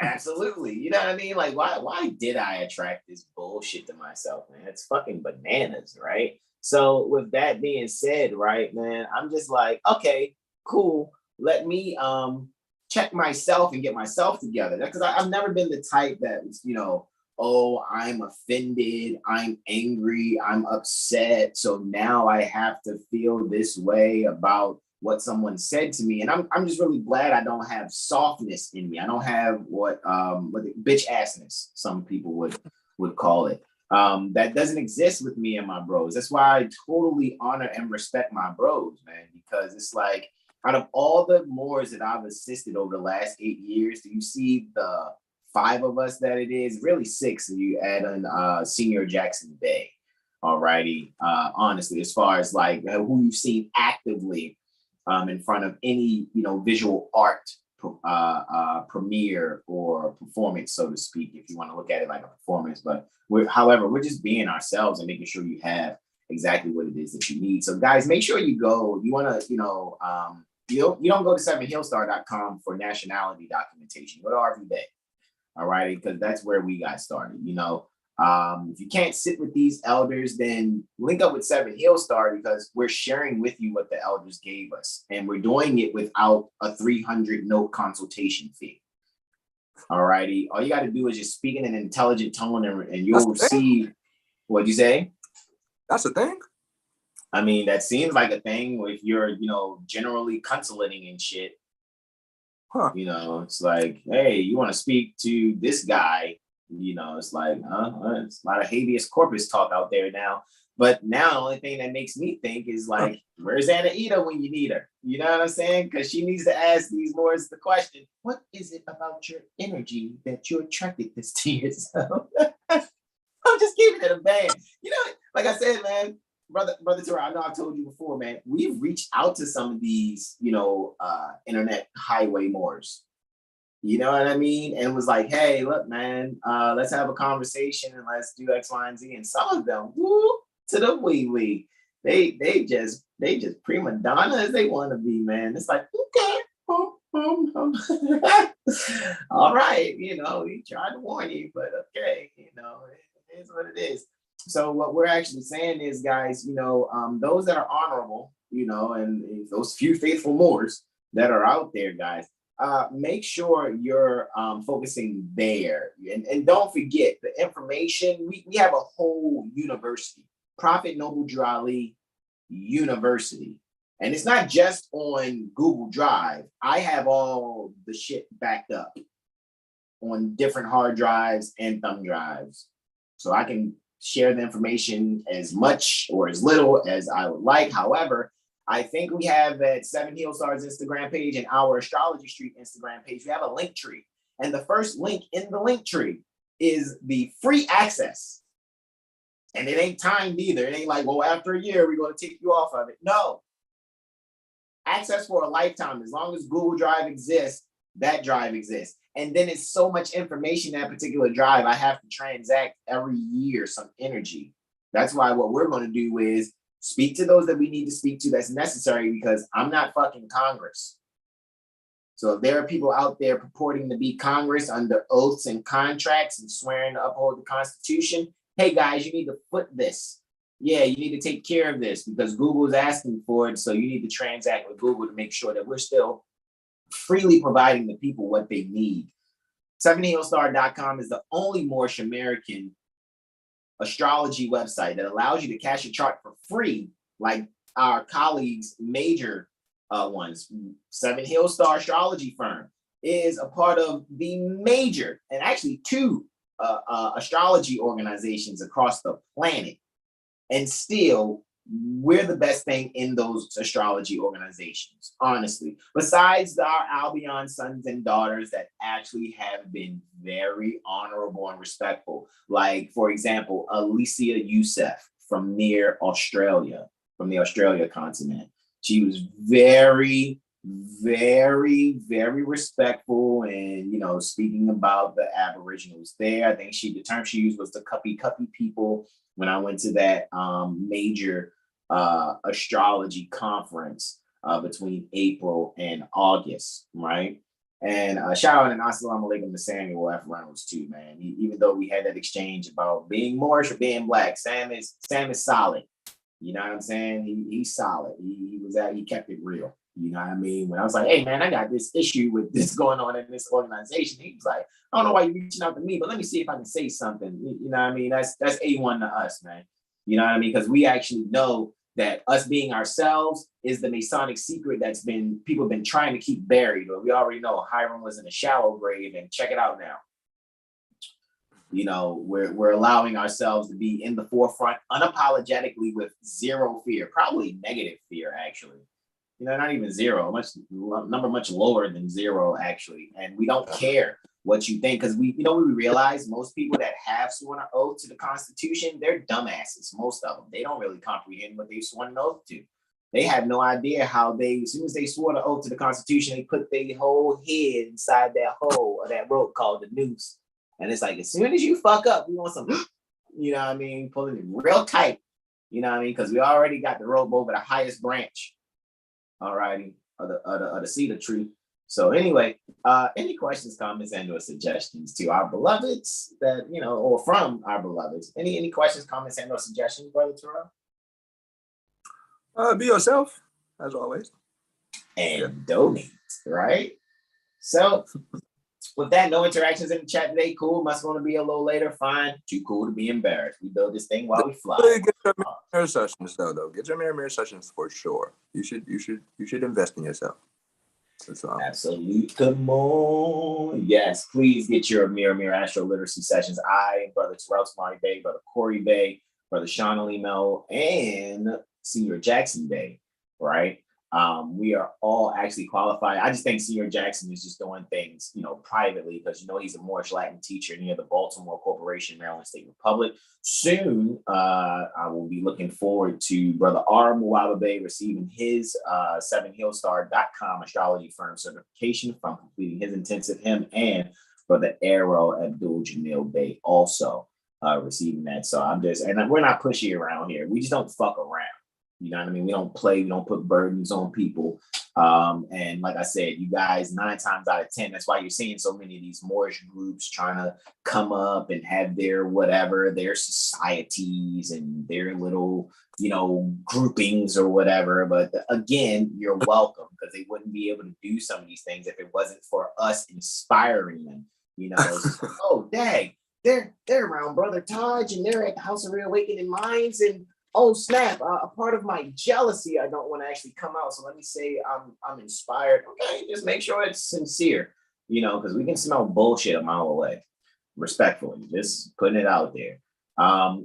Absolutely. You know what I mean? Like, why did I attract this bullshit to myself, man? It's fucking bananas, right? So with that being said, right, man, I'm just like, okay, cool. Let me check myself and get myself together. Because I've never been the type that was, oh, I'm offended, I'm angry, I'm upset. So now I have to feel this way about what someone said to me. And I'm just really glad I don't have softness in me. I don't have what bitch assness, some people would call it. That doesn't exist with me and my bros. That's why I totally honor and respect my bros, man, because it's like, out of all the Moors that I've assisted over the last 8 years, do you see the 5 of us that it is? Really 6 if you add in Senior Jackson Bay. Alrighty. Honestly, as far as like who you've seen actively in front of any, visual art premiere or performance, so to speak, if you want to look at it like a performance. But we're just being ourselves and making sure you have exactly what it is that you need. So guys, make sure you go. You want to, you don't go to 7HealStar.com for nationality documentation. Go to RV Bay. All right, because that's where we got started. If you can't sit with these elders, then link up with 7HealStar, because we're sharing with you what the elders gave us, and we're doing it without a 300 note consultation fee. All righty, all you got to do is just speak in an intelligent tone, and you'll receive. What'd you say? That's a thing. I mean, that seems like a thing if you're, generally consulting and shit. Huh. It's like, hey, you want to speak to this guy? It's like, it's a lot of habeas corpus talk out there now. But now the only thing that makes me think is like, where's Anna Ida when you need her? You know what I'm saying? Because she needs to ask these lords the question, what is it about your energy that you attracted this to yourself? I'm just keeping it a band. Like I said, man, brother Terrell, I know I've told you before, man, we've reached out to some of these, internet highway Moors. You know what I mean? And it was like, hey, look, man, let's have a conversation and let's do X, Y, and Z. And some of them, woo, to the wee. They just prima donna as they want to be, man. It's like, okay. All right, we tried to warn you, but okay, it is what it is. So what we're actually saying is, guys, those that are honorable, and those few faithful Moors that are out there, guys, make sure you're focusing there. And don't forget the information. We have a whole university, Prophet Noble Drali University. And it's not just on Google Drive. I have all the shit backed up on different hard drives and thumb drives. So I can share the information as much or as little as I would like. However, I think we have at 7HealStar's Instagram page and our Astrology Street Instagram page, we have a link tree. And the first link in the link tree is the free access. And it ain't timed either. It ain't like, well, after a year, we're going to take you off of it. No. Access for a lifetime. As long as Google Drive exists, that drive exists. And then it's so much information in that particular drive, I have to transact every year some energy. That's why what we're going to do is speak to those that we need to speak to that's necessary, because I'm not fucking Congress. So if there are people out there purporting to be Congress under oaths and contracts and swearing to uphold the Constitution, hey guys, you need to foot this. Yeah, you need to take care of this because Google is asking for it. So you need to transact with Google to make sure that we're still freely providing the people what they need. 7HealStar.com is the only Moorish American astrology website that allows you to cash a chart for free, like our colleagues' major ones. 7HealStar Astrology Firm is a part of the major, and actually two astrology organizations across the planet. And still, we're the best thing in those astrology organizations, honestly. Besides our Albion sons and daughters that actually have been very honorable and respectful. Like, for example, Alicia Youssef from near Australia, from the Australia continent. She was very, very, very respectful and, you know, speaking about the Aboriginals there. I think the term she used was the cuppy people when I went to that major astrology conference between April and August, right? And shout out and assalamu alaikum to Samuel F. Reynolds too, man. Even though we had that exchange about being Moorish or being black, Sam is solid. You know what I'm saying? He's solid. He kept it real. You know what I mean? When I was like, hey man, I got this issue with this going on in this organization, he was like, I don't know why you're reaching out to me, but let me see if I can say something. You know what I mean? That's A1 to us, man. You know what I mean? Because we actually know that us being ourselves is the Masonic secret that's people have been trying to keep buried. But we already know Hiram was in a shallow grave, and check it out now. You know, we're allowing ourselves to be in the forefront unapologetically with zero fear, probably negative fear, actually. You know, not even zero, number much lower than zero, actually. And we don't care what you think, because we realize most people that have sworn an oath to the Constitution, they're dumbasses, most of them. They don't really comprehend what they've sworn an oath to. They have no idea how as soon as they swore an oath to the Constitution, they put their whole head inside that hole of that rope called the noose. And it's like, as soon as you fuck up, we want some, you know what I mean, pulling it real tight, you know what I mean, because we already got the rope over the highest branch, all righty, of the cedar tree. So anyway, any questions, comments, and or suggestions to our beloveds that, you know, or from our beloveds? Any questions, comments, and or suggestions, Brother Terrell? Be yourself, as always. And donate, right? So with that, no interactions in the chat today. Cool. Must want to be a little later. Fine. Too cool to be embarrassed. We build this thing while we fly. Get your mirror sessions though. Get your mirror sessions for sure. You should invest in yourself. Absolute. Come on. Yes, please get your mirror AstroLiteracy sessions. Brother Terrell Tamari Bay, Brother Corey Bay, Brother Sean Alimo, and Senior Jackson Bay, right? We are all actually qualified. I just think Senior Jackson is just doing things, you know, privately, because, you know, he's a Moorish Latin teacher near the Baltimore Corporation, Maryland State Republic. Soon, I will be looking forward to Brother R. Muwababe receiving his 7HealStar.com astrology firm certification from completing his intensive, him and Brother Arrow Abdul Jamil Bay also receiving that. So and we're not pushy around here. We just don't fuck around. You know what I mean? We don't play. We don't put burdens on people. And like I said, you guys, 9 times out of 10, that's why you're seeing so many of these Moorish groups trying to come up and have their their societies and their little, you know, groupings or whatever. But again, you're welcome, because they wouldn't be able to do some of these things if it wasn't for us inspiring them. You know, oh, dang, they're around Brother Taj and they're at the House of Reawakening Minds, and oh snap, a part of my jealousy I don't want to actually come out, so let me say I'm inspired. Okay, just make sure it's sincere, you know, because we can smell bullshit a mile away. Respectfully, just putting it out there.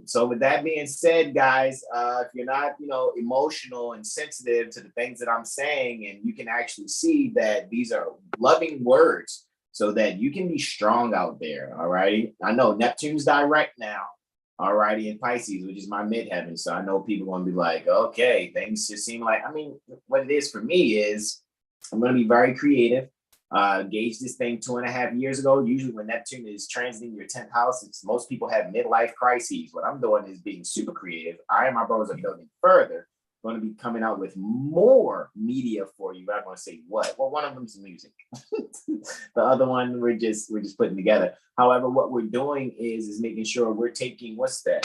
So with that being said, guys, if you're not, you know, emotional and sensitive to the things that I'm saying, and you can actually see that these are loving words so that you can be strong out there. All right. I know Neptune's direct now. All righty, in Pisces, which is my midheaven. So I know people are going to be like, okay, things just seem like, I mean, what it is for me is I'm going to be very creative. Gauge this thing 2.5 years ago. Usually when Neptune is transiting your 10th house, most people have midlife crises. What I'm doing is being super creative. I and my brothers are building further. Going to be coming out with more media for you. I'm going to say what? Well, one of them is music. The other one we're just putting together. However, what we're doing is making sure we're taking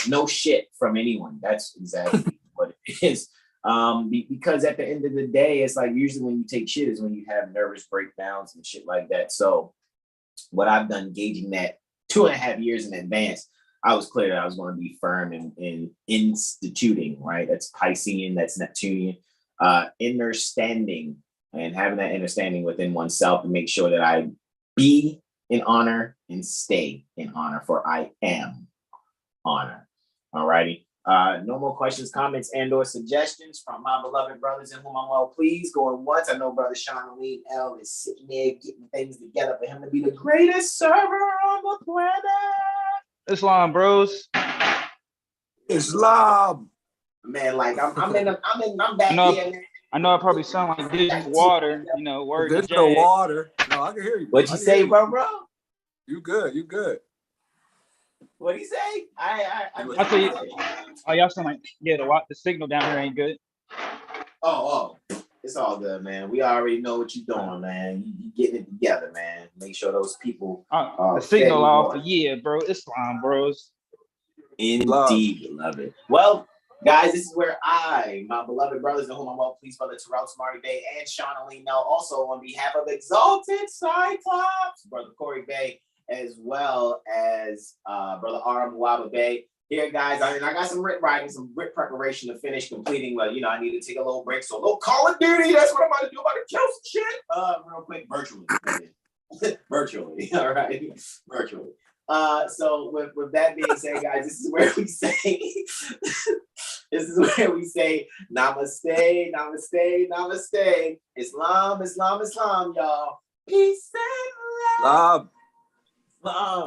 no shit from anyone. That's exactly what it is. Because at the end of the day, it's like usually when you take shit is when you have nervous breakdowns and shit like that. So what I've done, gauging that 2.5 years in advance, I was clear that I was going to be firm in instituting, right? That's Piscean, that's Neptunian, understanding and having that understanding within oneself to make sure that I be in honor and stay in honor, for I am honor. All righty. No more questions, comments, and or suggestions from my beloved brothers in whom I'm well pleased. Going once. I know brother Sean Alim L is sitting there getting things together for him to be the greatest server on the planet. Islam, bros. Islam. Man, like I'm back here. I know I probably sound like this water, you know, word There's to no Jag. water. No, I can hear you. What you say, bro? You good. You good. What'd he say? I tell you, oh, y'all sound like, yeah, the signal down here ain't good. Oh, it's all good, man. We already know what you're doing, man. You getting it together, man. Make sure those people the signal off. Yeah, bro. Islam, bros. Indeed, beloved. Well, guys, this is where my beloved brothers in whom I'm well pleased, Brother Terrell Smarty Bay and Sean Alim, now also on behalf of Exalted Cyclops, Brother Corey Bay, as well as Brother Aram Waba Bay. Here, guys, I got some writ writing, some writ preparation to finish completing, but, I need to take a little break. So a little Call of Duty, that's what I'm about to do. I'm about to kill some shit real quick, virtually. Virtually, all right, virtually. So with that being said, guys, this is where we say, namaste, namaste, namaste. Islam, Islam, Islam, y'all. Peace and love. Islam.